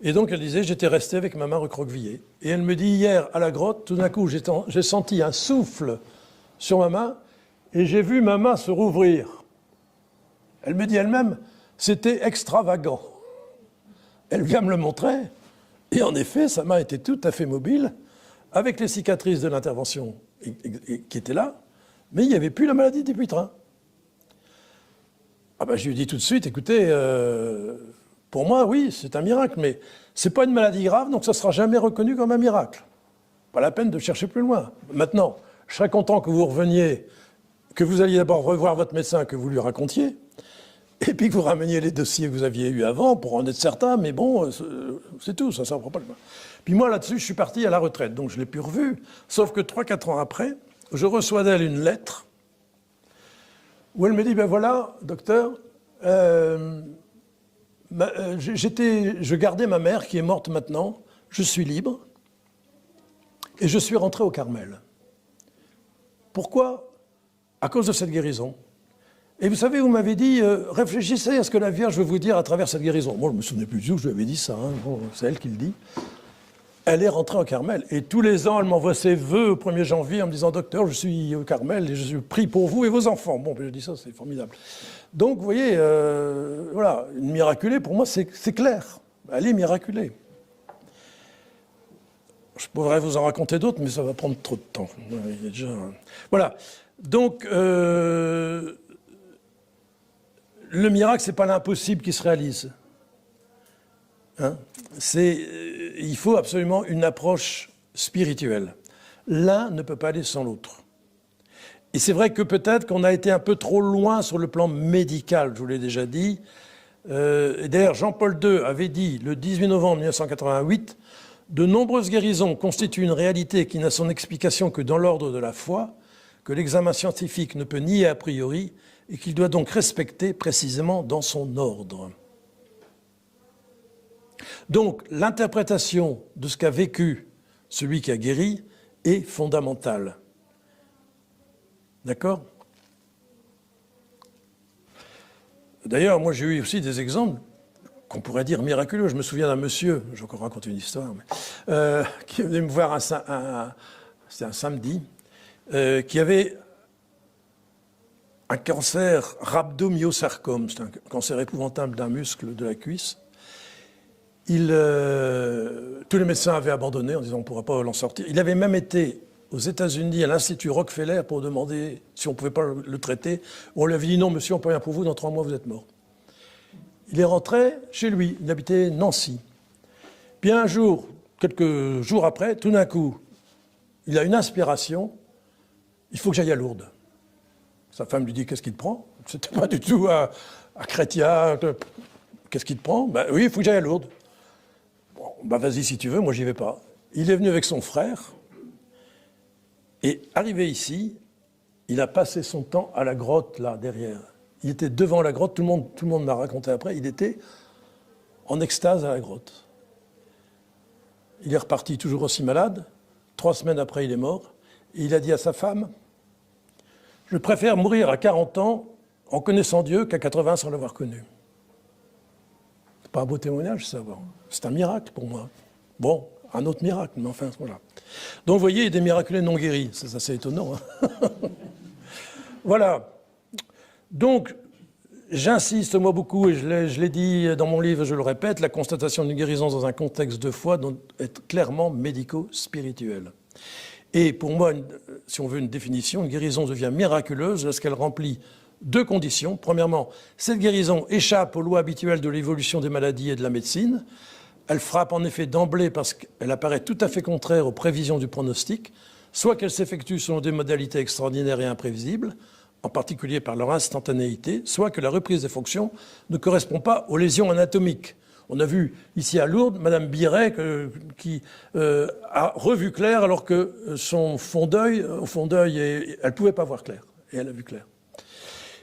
Et donc elle disait, j'étais resté avec ma main recroquevillée. Et elle me dit, hier à la grotte, tout d'un coup, j'ai senti un souffle sur ma main et j'ai vu ma main se rouvrir. Elle me dit elle-même, c'était extravagant. Elle vient me le montrer, et en effet, sa main était tout à fait mobile, avec les cicatrices de l'intervention qui étaient là, mais il n'y avait plus la maladie des Dupuytren. Ah ben, je lui ai dit tout de suite, écoutez, pour moi, oui, c'est un miracle, mais ce n'est pas une maladie grave, donc ça ne sera jamais reconnu comme un miracle. Pas la peine de chercher plus loin. Maintenant, je serais content que vous reveniez, que vous alliez d'abord revoir votre médecin, que vous lui racontiez, et puis que vous rameniez les dossiers que vous aviez eus avant pour en être certain, mais bon, c'est tout, ça ne prend pas le mal. Puis moi, là-dessus, je suis parti à la retraite, donc je ne l'ai plus revu, sauf que 3-4 ans après, je reçois d'elle une lettre où elle me dit, ben voilà, docteur, je gardais ma mère qui est morte maintenant, je suis libre, et je suis rentré au Carmel. Pourquoi? À cause de cette guérison. Et vous savez, vous m'avez dit, réfléchissez à ce que la Vierge veut vous dire à travers cette guérison. Moi, je ne me souvenais plus du tout que je lui avais dit ça, hein. Bon, c'est elle qui le dit. Elle est rentrée au Carmel. Et tous les ans, elle m'envoie ses vœux au 1er janvier en me disant, docteur, je suis au Carmel et je prie pour vous et vos enfants. Bon, je dis ça, c'est formidable. Donc, vous voyez, voilà, une miraculée, pour moi, c'est clair. Elle est miraculée. Je pourrais vous en raconter d'autres, mais ça va prendre trop de temps. Il y a déjà... Voilà. Donc, le miracle, ce n'est pas l'impossible qui se réalise. Hein? Il faut absolument une approche spirituelle. L'un ne peut pas aller sans l'autre. Et c'est vrai que peut-être qu'on a été un peu trop loin sur le plan médical, je vous l'ai déjà dit. D'ailleurs, Jean-Paul II avait dit, le 18 novembre 1988, « De nombreuses guérisons constituent une réalité qui n'a son explication que dans l'ordre de la foi, que l'examen scientifique ne peut nier a priori, et qu'il doit donc respecter précisément dans son ordre. » Donc, l'interprétation de ce qu'a vécu celui qui a guéri est fondamentale. D'accord? D'ailleurs, moi j'ai eu aussi des exemples qu'on pourrait dire miraculeux. Je me souviens d'un monsieur, je vais encore raconter une histoire, qui venait me voir c'était un samedi, qui avait un cancer rhabdomyosarcome, c'est un cancer épouvantable d'un muscle de la cuisse. Tous les médecins avaient abandonné en disant on ne pourra pas l'en sortir. Il avait même été aux États-Unis à l'Institut Rockefeller pour demander si on ne pouvait pas le traiter. On lui avait dit non monsieur, on ne peut rien pour vous, dans 3 mois vous êtes mort. Il est rentré chez lui, il habitait Nancy. Puis un jour, quelques jours après, tout d'un coup, il a une inspiration, il faut que j'aille à Lourdes. Sa femme lui dit, qu'est-ce qui te prend? C'était pas du tout à Chrétien, qu'est-ce qui te prend? Ben oui, il faut que j'aille à Lourdes. Bon, ben vas-y si tu veux, moi j'y vais pas. Il est venu avec son frère, et arrivé ici, il a passé son temps à la grotte, là, derrière. Il était devant la grotte, tout le monde m'a raconté après, il était en extase à la grotte. Il est reparti toujours aussi malade. 3 semaines après, il est mort. Et il a dit à sa femme, « Je préfère mourir à 40 ans en connaissant Dieu qu'à 80 sans l'avoir connu. » C'est pas un beau témoignage, ça. C'est un miracle pour moi. Bon, un autre miracle, mais enfin, voilà. Donc, vous voyez, il y a des miraculés non guéris. C'est assez étonnant. Hein. Voilà. Donc, j'insiste, moi, beaucoup, et je l'ai dit dans mon livre, je le répète, la constatation d'une guérison dans un contexte de foi doit être clairement médico-spirituel. Et pour moi, si on veut une définition, une guérison devient miraculeuse lorsqu'elle remplit 2 conditions. Premièrement, cette guérison échappe aux lois habituelles de l'évolution des maladies et de la médecine. Elle frappe en effet d'emblée parce qu'elle apparaît tout à fait contraire aux prévisions du pronostic, soit qu'elle s'effectue selon des modalités extraordinaires et imprévisibles, en particulier par leur instantanéité, soit que la reprise des fonctions ne correspond pas aux lésions anatomiques. On a vu ici à Lourdes Mme Biret qui a revu clair alors que au fond d'œil, elle ne pouvait pas voir clair. Et elle a vu clair.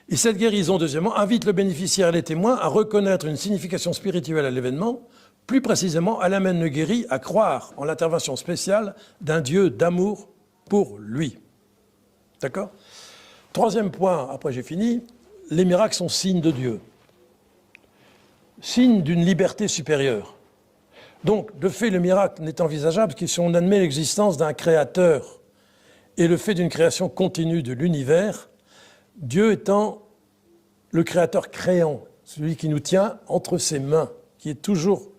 Et cette guérison, deuxièmement, invite le bénéficiaire et les témoins à reconnaître une signification spirituelle à l'événement. Plus précisément, elle amène le guéri à croire en l'intervention spéciale d'un Dieu d'amour pour lui. D'accord ? 3e point, après j'ai fini, les miracles sont signes de Dieu. Signe d'une liberté supérieure. Donc, de fait, le miracle n'est envisageable que si on admet l'existence d'un créateur et le fait d'une création continue de l'univers, Dieu étant le créateur créant, celui qui nous tient entre ses mains, qui est toujours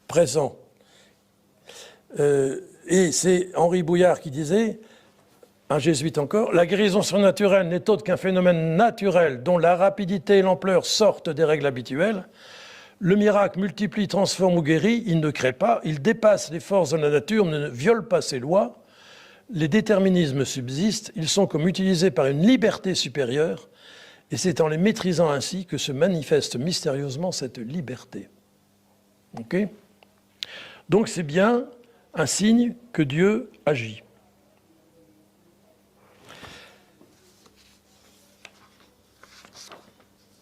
présent. Et c'est Henri Bouillard qui disait, un jésuite encore, « La guérison surnaturelle n'est autre qu'un phénomène naturel dont la rapidité et l'ampleur sortent des règles habituelles. Le miracle multiplie, transforme ou guérit, il ne crée pas, il dépasse les forces de la nature, ne viole pas ses lois. Les déterminismes subsistent, ils sont comme utilisés par une liberté supérieure, et c'est en les maîtrisant ainsi que se manifeste mystérieusement cette liberté. » Ok ? Donc c'est bien un signe que Dieu agit.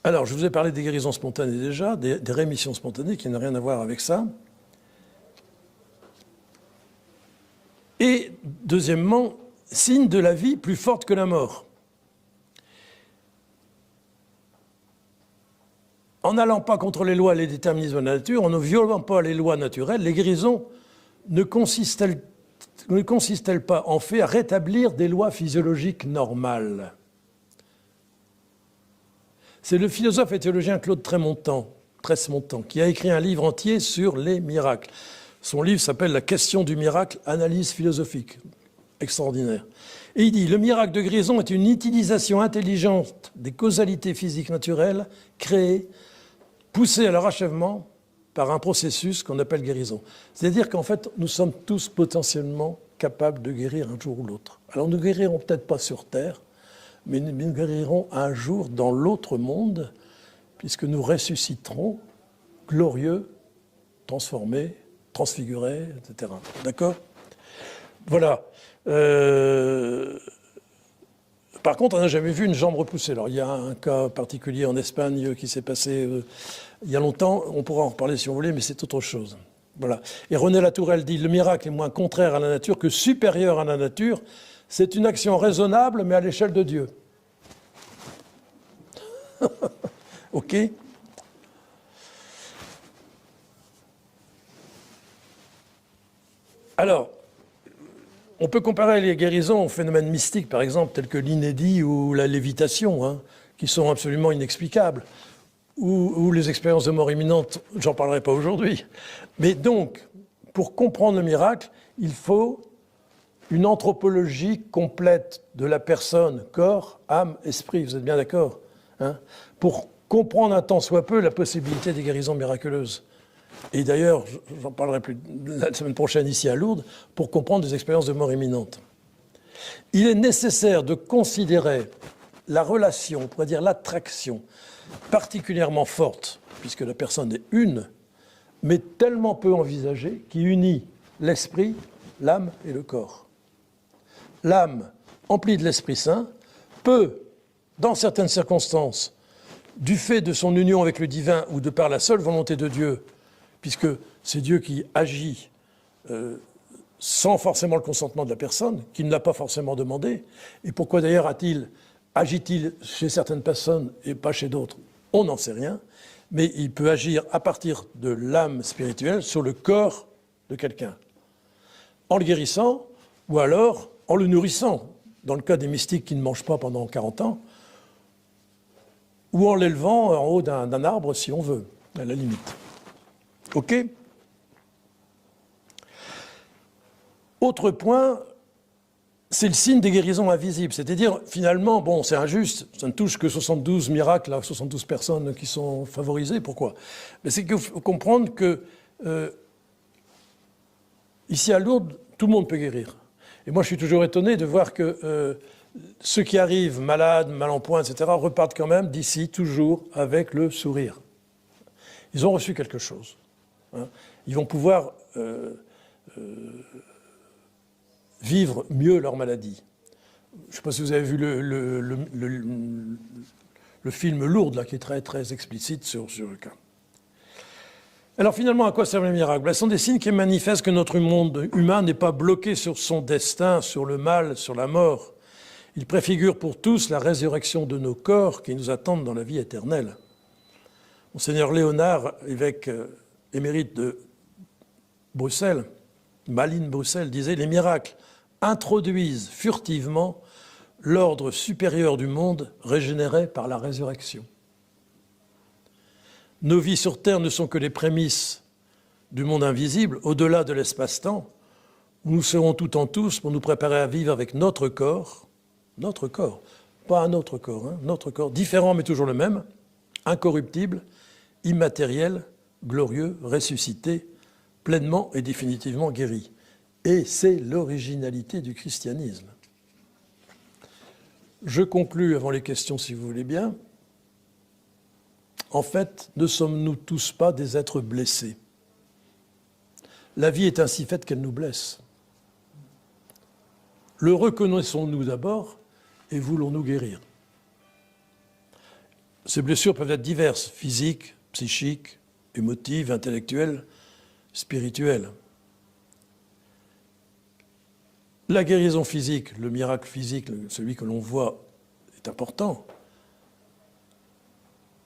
Alors, je vous ai parlé des guérisons spontanées déjà, des rémissions spontanées qui n'ont rien à voir avec ça. Et deuxièmement, signe de la vie plus forte que la mort. En n'allant pas contre les lois et les déterminismes de la nature, en ne violant pas les lois naturelles, les guérisons ne consistent-elles pas en fait à rétablir des lois physiologiques normales ? C'est le philosophe et théologien Claude Tresmontant qui a écrit un livre entier sur les miracles. Son livre s'appelle « La question du miracle, analyse philosophique ». Extraordinaire. Et il dit « Le miracle de guérison est une utilisation intelligente des causalités physiques naturelles créées, poussées à leur achèvement par un processus qu'on appelle guérison. » C'est-à-dire qu'en fait, nous sommes tous potentiellement capables de guérir un jour ou l'autre. Alors nous ne guérirons peut-être pas sur Terre, mais nous guérirons un jour dans l'autre monde, puisque nous ressusciterons glorieux, transformés, transfigurés, etc. D'accord ? Voilà. Par contre, on n'a jamais vu une jambe repoussée. Alors, il y a un cas particulier en Espagne qui s'est passé il y a longtemps. On pourra en reparler si on voulait, mais c'est autre chose. Voilà. Et René Latourelle dit « Le miracle est moins contraire à la nature que supérieur à la nature. C'est une action raisonnable, mais à l'échelle de Dieu. » OK ? Alors, on peut comparer les guérisons aux phénomènes mystiques, par exemple, tels que l'inédit ou la lévitation, hein, qui sont absolument inexplicables, ou les expériences de mort imminente, j'en parlerai pas aujourd'hui. Mais donc, pour comprendre le miracle, il faut une anthropologie complète de la personne, corps, âme, esprit, vous êtes bien d'accord, hein, pour comprendre un tant soit peu la possibilité des guérisons miraculeuses. et d'ailleurs, j'en parlerai plus la semaine prochaine ici à Lourdes, pour comprendre des expériences de mort imminente. Il est nécessaire de considérer la relation, on pourrait dire l'attraction, particulièrement forte, puisque la personne est une, mais tellement peu envisagée, qui unit l'esprit, l'âme et le corps. L'âme, emplie de l'Esprit Saint, peut, dans certaines circonstances, du fait de son union avec le divin ou de par la seule volonté de Dieu, puisque c'est Dieu qui agit sans forcément le consentement de la personne, qui ne l'a pas forcément demandé. Et pourquoi d'ailleurs agit-il chez certaines personnes et pas chez d'autres? On n'en sait rien, mais il peut agir à partir de l'âme spirituelle sur le corps de quelqu'un, en le guérissant ou alors en le nourrissant, dans le cas des mystiques qui ne mangent pas pendant 40 ans, ou en l'élevant en haut d'un arbre si on veut, à la limite. OK ? Autre point, c'est le signe des guérisons invisibles. C'est-à-dire, finalement, bon, c'est injuste, ça ne touche que 72 miracles à 72 personnes qui sont favorisées. Pourquoi? Mais c'est qu'il faut comprendre que, ici à Lourdes, tout le monde peut guérir. Et moi, je suis toujours étonné de voir que ceux qui arrivent malades, mal en point, etc., repartent quand même d'ici toujours avec le sourire. Ils ont reçu quelque chose. Hein. Ils vont pouvoir vivre mieux leur maladie. Je ne sais pas si vous avez vu le film Lourdes, là, qui est très, très explicite sur le cas. Alors finalement, à quoi servent les miracles? Ce sont des signes qui manifestent que notre monde humain n'est pas bloqué sur son destin, sur le mal, sur la mort. Ils préfigurent pour tous la résurrection de nos corps qui nous attendent dans la vie éternelle. Monseigneur Léonard, évêque émérite de Bruxelles, Malines Bruxelles, disait « Les miracles introduisent furtivement l'ordre supérieur du monde régénéré par la résurrection. Nos vies sur Terre ne sont que les prémices du monde invisible, au-delà de l'espace-temps, où nous serons tout en tous pour nous préparer à vivre avec notre corps, pas un autre corps, hein, notre corps, différent mais toujours le même, incorruptible, immatériel, glorieux, ressuscité, pleinement et définitivement guéri. Et c'est l'originalité du christianisme. Je conclus avant les questions, si vous voulez bien. En fait, ne sommes-nous tous pas des êtres blessés? La vie est ainsi faite qu'elle nous blesse. Le reconnaissons-nous d'abord et voulons-nous guérir? Ces blessures peuvent être diverses, physiques, psychiques, émotives, intellectuelles, spirituelles. La guérison physique, le miracle physique, celui que l'on voit, est important,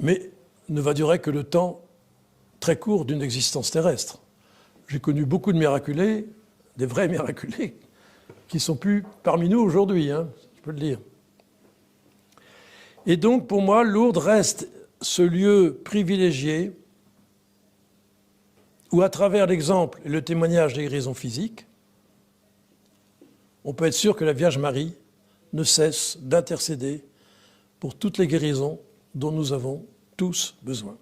mais ne va durer que le temps très court d'une existence terrestre. J'ai connu beaucoup de miraculés, des vrais miraculés, qui ne sont plus parmi nous aujourd'hui, hein, je peux le dire. Et donc, pour moi, Lourdes reste ce lieu privilégié où, à travers l'exemple et le témoignage des guérisons physiques, on peut être sûr que la Vierge Marie ne cesse d'intercéder pour toutes les guérisons dont nous avons tous besoin.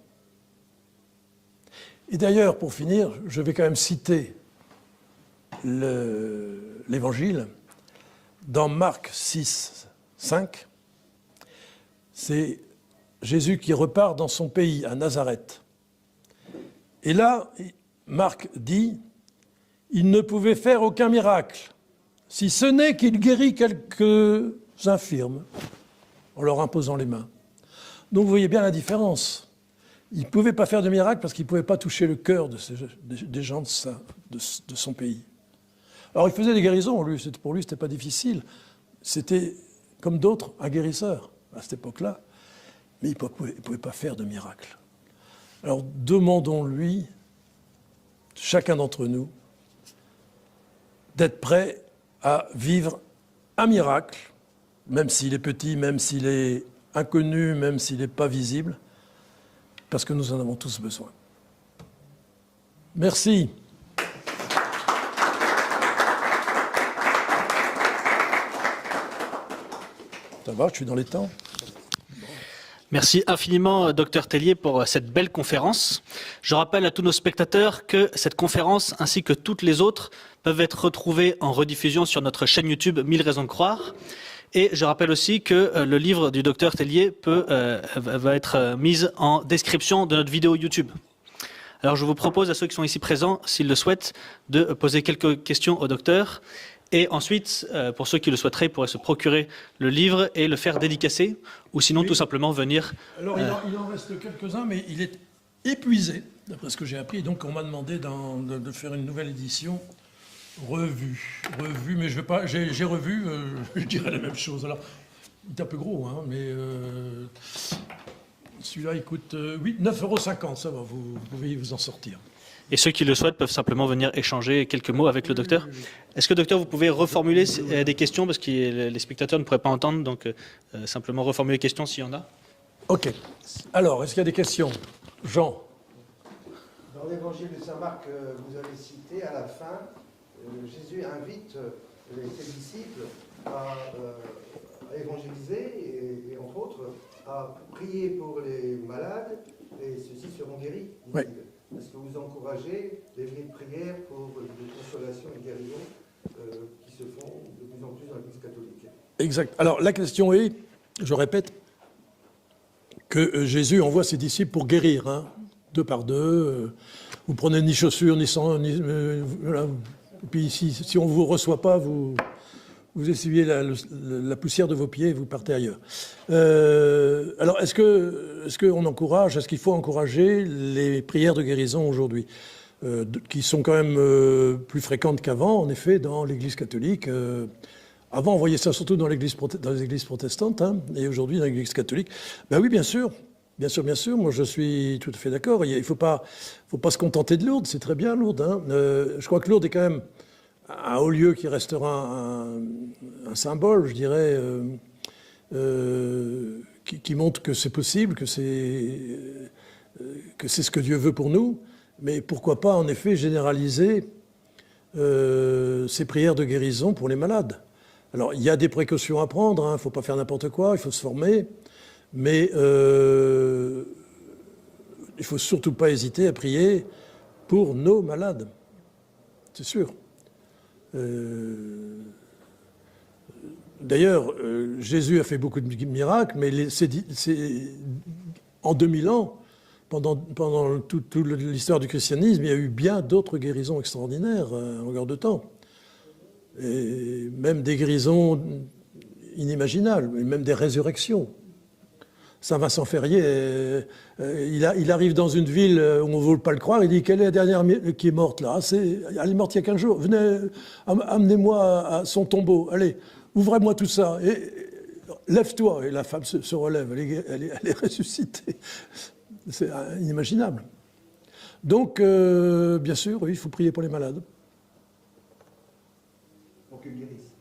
Et d'ailleurs, pour finir, je vais quand même citer l'Évangile. Dans Marc 6, 5, c'est Jésus qui repart dans son pays, à Nazareth. Et là, Marc dit, il ne pouvait faire aucun miracle, si ce n'est qu'il guérit quelques infirmes en leur imposant les mains. Donc vous voyez bien la différence. Il ne pouvait pas faire de miracle parce qu'il ne pouvait pas toucher le cœur des gens de son pays. Alors il faisait des guérisons, pour lui ce n'était pas difficile. C'était, comme d'autres, un guérisseur à cette époque-là. Mais il ne pouvait pas faire de miracle. Alors demandons-lui, chacun d'entre nous, d'être prêt à vivre un miracle, même s'il est petit, même s'il est inconnu, même s'il n'est pas visible, parce que nous en avons tous besoin. Merci. Ça va, je suis dans les temps? Merci infiniment, Dr Tellier, pour cette belle conférence. Je rappelle à tous nos spectateurs que cette conférence, ainsi que toutes les autres, peuvent être retrouvées en rediffusion sur notre chaîne YouTube 1000 raisons de croire. Et je rappelle aussi que le livre du Dr Tellier va être mis en description de notre vidéo YouTube. Alors je vous propose à ceux qui sont ici présents, s'ils le souhaitent, de poser quelques questions au docteur. Et ensuite, pour ceux qui le souhaiteraient, ils pourraient se procurer le livre et le faire dédicacer, ou sinon tout simplement venir... Alors il en reste quelques-uns, mais il est épuisé, d'après ce que j'ai appris. Donc on m'a demandé de faire une nouvelle édition revue, mais je vais pas, j'ai revu, je dirais la même chose. Alors, il est un peu gros, hein, mais celui-là il coûte 9,50 €, ça va, vous pouvez vous en sortir. Et ceux qui le souhaitent peuvent simplement venir échanger quelques mots avec le docteur. Est-ce que, docteur, vous pouvez reformuler des questions, parce que les spectateurs ne pourraient pas entendre, donc simplement reformuler les questions s'il y en a. Ok. Alors, est-ce qu'il y a des questions? Jean? Dans l'évangile de saint Marc que vous avez cité, à la fin, Jésus invite ses disciples à évangéliser et entre autres à prier pour les malades et ceux-ci seront guéris. Oui. Est-ce que vous encouragez les veillées de prière pour des consolations et guérisons qui se font de plus en plus dans l'Église catholique? Exact. Alors la question est, je répète, que Jésus envoie ses disciples pour guérir, hein, deux par deux. Vous prenez ni chaussures, ni sang, voilà. Et puis si on ne vous reçoit pas, vous essuyez la poussière de vos pieds et vous partez ailleurs. Alors, est-ce qu'on encourage, est-ce qu'il faut encourager les prières de guérison aujourd'hui, qui sont quand même plus fréquentes qu'avant, en effet, dans l'Église catholique. Avant, on voyait ça surtout dans les églises protestantes, hein, et aujourd'hui dans l'Église catholique. Ben oui, bien sûr. Bien sûr, moi je suis tout à fait d'accord. Il ne faut pas se contenter de Lourdes, c'est très bien Lourdes. Hein. Je crois que Lourdes est quand même un haut lieu qui restera un symbole, je dirais, qui montre que c'est possible, que c'est ce que Dieu veut pour nous. Mais pourquoi pas, en effet, généraliser ces prières de guérison pour les malades. Alors, il y a des précautions à prendre, il ne faut pas faire n'importe quoi, il faut se former, mais il ne faut surtout pas hésiter à prier pour nos malades, c'est sûr. D'ailleurs, Jésus a fait beaucoup de miracles, mais en 2000 ans, pendant toute l'histoire du christianisme, il y a eu bien d'autres guérisons extraordinaires en longueur de temps. Et même des guérisons inimaginables, et même des résurrections. Saint Vincent Ferrier, il arrive dans une ville où on ne veut pas le croire, il dit « Quelle est la dernière qui est morte là ? Elle est morte il y a 15 jours. Venez, amenez-moi à son tombeau. Allez, ouvrez-moi tout ça. Et lève-toi. » Et la femme se relève, elle est ressuscitée. C'est inimaginable. Donc, bien sûr, oui, il faut prier pour les malades. Pour qu'ils guérissent.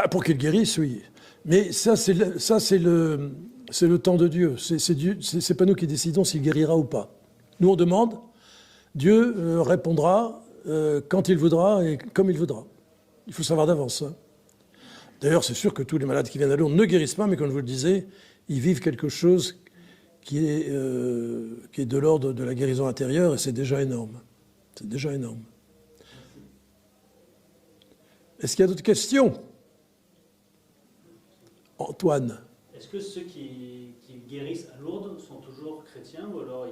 Pour qu'ils guérissent, oui. Mais ça, c'est le temps de Dieu. C'est pas nous qui décidons s'il guérira ou pas. Nous, on demande, Dieu répondra quand il voudra et comme il voudra. Il faut savoir d'avance. Hein. D'ailleurs, c'est sûr que tous les malades qui viennent à Lourdes ne guérissent pas, mais comme je vous le disais, ils vivent quelque chose qui est de l'ordre de la guérison intérieure, et c'est déjà énorme. C'est déjà énorme. Est-ce qu'il y a d'autres questions ? Antoine. Est-ce que ceux qui guérissent à Lourdes sont toujours chrétiens, ou alors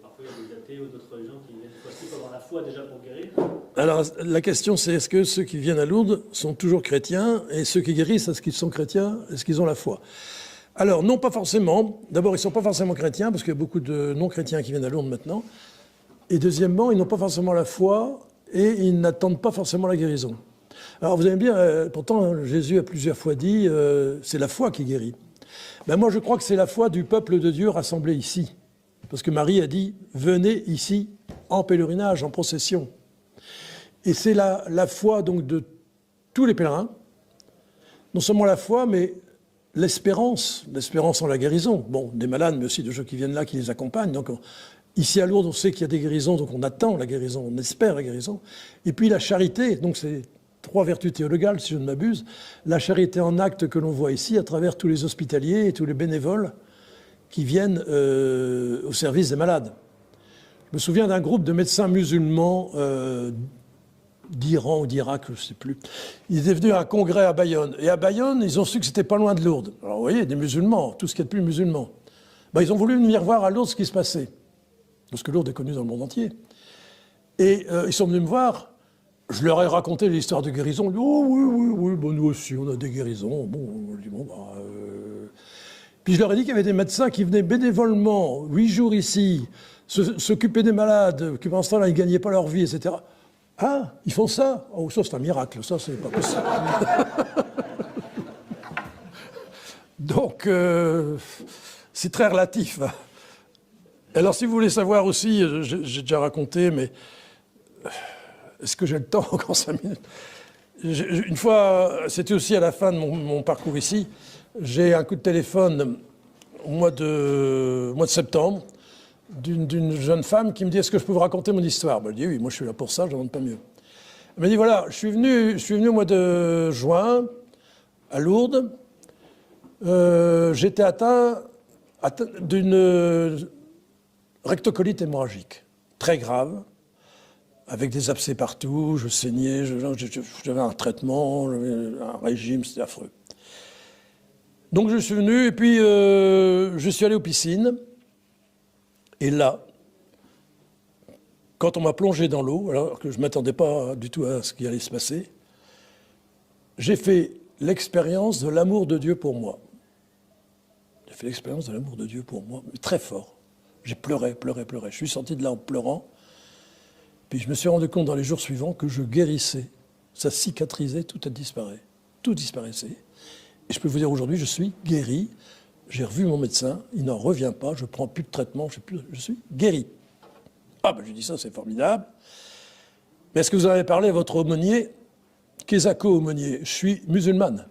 parfois il y a des athées ou d'autres religions qui viennent pour avoir la foi déjà pour guérir? Alors la question c'est, est-ce que ceux qui viennent à Lourdes sont toujours chrétiens, et ceux qui guérissent, est-ce qu'ils sont chrétiens, est-ce qu'ils ont la foi? Alors non, pas forcément. D'abord, ils ne sont pas forcément chrétiens, parce qu'il y a beaucoup de non-chrétiens qui viennent à Lourdes maintenant. Et deuxièmement, ils n'ont pas forcément la foi, et ils n'attendent pas forcément la guérison. Alors vous allez me dire, pourtant Jésus a plusieurs fois dit, c'est la foi qui guérit. Ben moi je crois que c'est la foi du peuple de Dieu rassemblé ici. Parce que Marie a dit, venez ici en pèlerinage, en procession. Et c'est la foi donc de tous les pèlerins. Non seulement la foi, mais l'espérance en la guérison. Bon, des malades, mais aussi de ceux qui viennent là, qui les accompagnent. Donc ici à Lourdes, on sait qu'il y a des guérisons, donc on attend la guérison, on espère la guérison. Et puis la charité, donc c'est 3 vertus théologales, si je ne m'abuse. La charité en acte que l'on voit ici à travers tous les hospitaliers et tous les bénévoles qui viennent au service des malades. Je me souviens d'un groupe de médecins musulmans d'Iran ou d'Irak, je ne sais plus. Ils étaient venus à un congrès à Bayonne. Et à Bayonne, ils ont su que c'était pas loin de Lourdes. Alors vous voyez, des musulmans, tout ce qui est de plus musulman. Ben, ils ont voulu venir voir à Lourdes ce qui se passait. Parce que Lourdes est connue dans le monde entier. Et ils sont venus me voir. Je leur ai raconté l'histoire de guérison. Ils disent, oh oui, bon, nous aussi, on a des guérisons. Bon, je dis, bon, bah, Puis je leur ai dit qu'il y avait des médecins qui venaient bénévolement, 8 jours ici, s'occuper des malades, qui pendant ce temps-là, ils ne gagnaient pas leur vie, etc. Ah, ils font ça? Oh, ça, c'est un miracle. Ça, c'est pas possible. Donc, c'est très relatif. Alors, si vous voulez savoir aussi, j'ai déjà raconté, mais est-ce que j'ai le temps encore 5 minutes? Une fois, c'était aussi à la fin de mon parcours ici, j'ai un coup de téléphone au mois de septembre d'une jeune femme qui me dit « Est-ce que je peux vous raconter mon histoire ?» Je dis « Oui, moi je suis là pour ça, je ne demande pas mieux. » Elle m'a dit « Voilà, je suis venu au mois de juin à Lourdes. J'étais atteint d'une rectocolite hémorragique, très grave, avec des abcès partout, je saignais, j'avais un traitement, j'avais un régime, c'était affreux. Donc je suis venu et puis je suis allé aux piscines. Et là, quand on m'a plongé dans l'eau, alors que je ne m'attendais pas du tout à ce qui allait se passer, j'ai fait l'expérience de l'amour de Dieu pour moi. J'ai fait l'expérience de l'amour de Dieu pour moi, mais très fort. J'ai pleuré. Je suis sorti de là en pleurant. Puis je me suis rendu compte dans les jours suivants que je guérissais. Ça cicatrisait, tout disparaissait. Tout disparaissait. Et je peux vous dire aujourd'hui, je suis guéri. J'ai revu mon médecin, il n'en revient pas, je ne prends plus de traitement, je suis guéri. Ah ben je dis ça, c'est formidable. Mais est-ce que vous en avez parlé à votre aumônier? Kezako aumônier, je suis musulmane.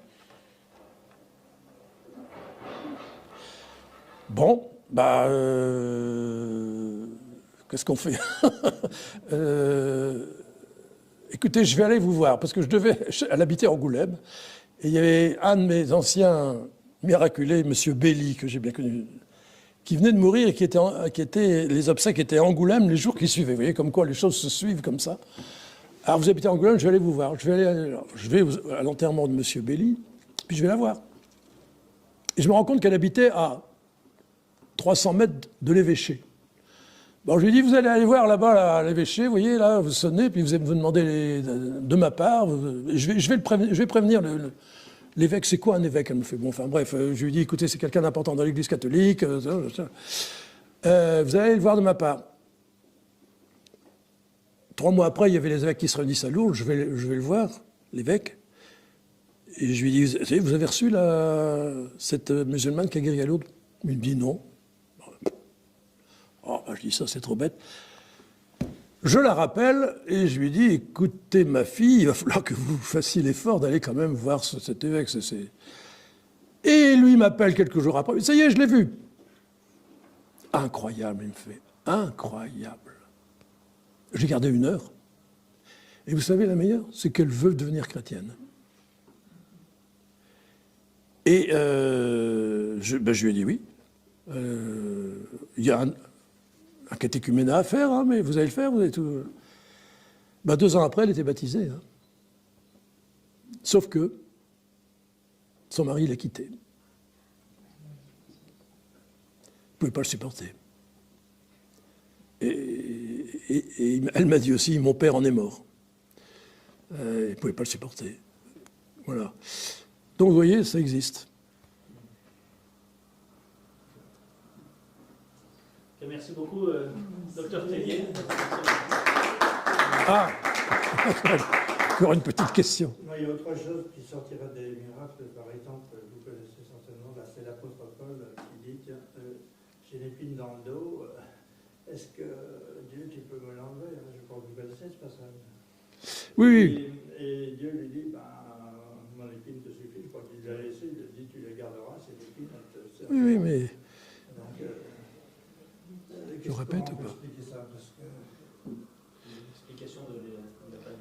Bon, bah qu'est-ce qu'on fait? Écoutez, je vais aller vous voir, parce que elle habitait Angoulême, et il y avait un de mes anciens miraculé, M. Belli, que j'ai bien connu, qui venait de mourir et qui était les obsèques étaient à Angoulême les jours qui suivaient. Vous voyez, comme quoi les choses se suivent comme ça. Alors vous habitez à Angoulême, je vais aller vous voir. Je vais à l'enterrement de M. Belli, puis je vais la voir. Et je me rends compte qu'elle habitait à 300 mètres de l'évêché. Bon, je lui dis, vous allez aller voir là-bas à l'évêché, vous voyez, là, vous sonnez, puis vous demandez de ma part. Je vais prévenir l'évêque. C'est quoi un évêque? Elle me fait, bon, enfin bref, je lui dis, écoutez, c'est quelqu'un d'important dans l'église catholique. Vous allez aller le voir de ma part. 3 mois après, il y avait les évêques qui se réunissent à Lourdes, je vais le voir, l'évêque. Et je lui dis, vous avez reçu cette musulmane qui a guéri à Lourdes? Il me dit non. Oh, je dis ça, c'est trop bête. Je la rappelle et je lui dis, écoutez ma fille, il va falloir que vous fassiez l'effort d'aller quand même voir cet évêque. Et lui m'appelle quelques jours après, ça y est, je l'ai vu. Incroyable, il me fait, incroyable. J'ai gardé 1 heure. Et vous savez, la meilleure, c'est qu'elle veut devenir chrétienne. Et je lui ai dit oui. Il y a un catéchuménat à faire, hein, mais vous allez le faire, vous allez tout. 2 ans après, elle était baptisée. Hein. Sauf que son mari l'a quittée. Il ne pouvait pas le supporter. Et elle m'a dit aussi, mon père en est mort. Il ne pouvait pas le supporter. Voilà. Donc vous voyez, ça existe. Merci beaucoup, docteur Tellier. Ah encore une petite question. Non, il y a autre chose qui sortira des miracles. Par exemple, vous connaissez certainement, c'est l'apôtre Paul qui dit que j'ai l'épine dans le dos. Est-ce que Dieu, tu peux me l'enlever? Je crois que vous connaissez ce passage. Oui. Et Dieu lui dit, mon épine te suffit. Je crois qu'il l'a laissé. Il lui dit, tu la garderas, cette épine. Oui, mais... Donc, je répète ou pas? Expliquer ça parce que... L'explication du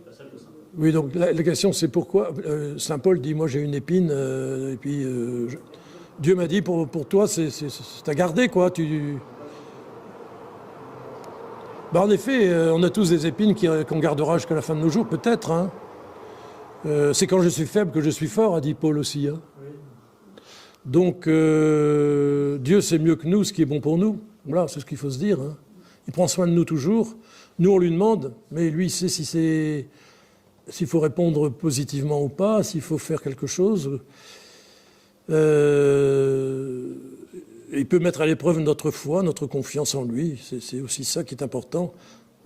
passage de Saint Paul. Oui, donc la question c'est pourquoi Saint Paul dit moi j'ai une épine et puis Dieu m'a dit pour toi c'est à garder quoi. Bah, en effet, on a tous des épines qu'on gardera jusqu'à la fin de nos jours peut-être. Hein. C'est quand je suis faible que je suis fort, a dit Paul aussi. Hein. Oui. Donc Dieu sait mieux que nous ce qui est bon pour nous. Voilà, c'est ce qu'il faut se dire. Hein. Il prend soin de nous toujours. Nous on lui demande, mais lui il sait s'il faut répondre positivement ou pas, s'il faut faire quelque chose. Il peut mettre à l'épreuve notre foi, notre confiance en lui. C'est aussi ça qui est important.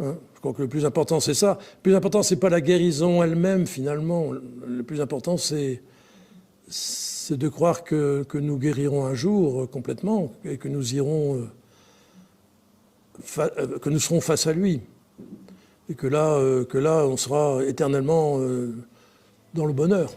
Hein. Je crois que le plus important, c'est ça. Le plus important, c'est pas la guérison elle-même, finalement. Le plus important, c'est de croire que nous guérirons un jour complètement et que nous irons, que nous serons face à lui. Et que là, on sera éternellement dans le bonheur.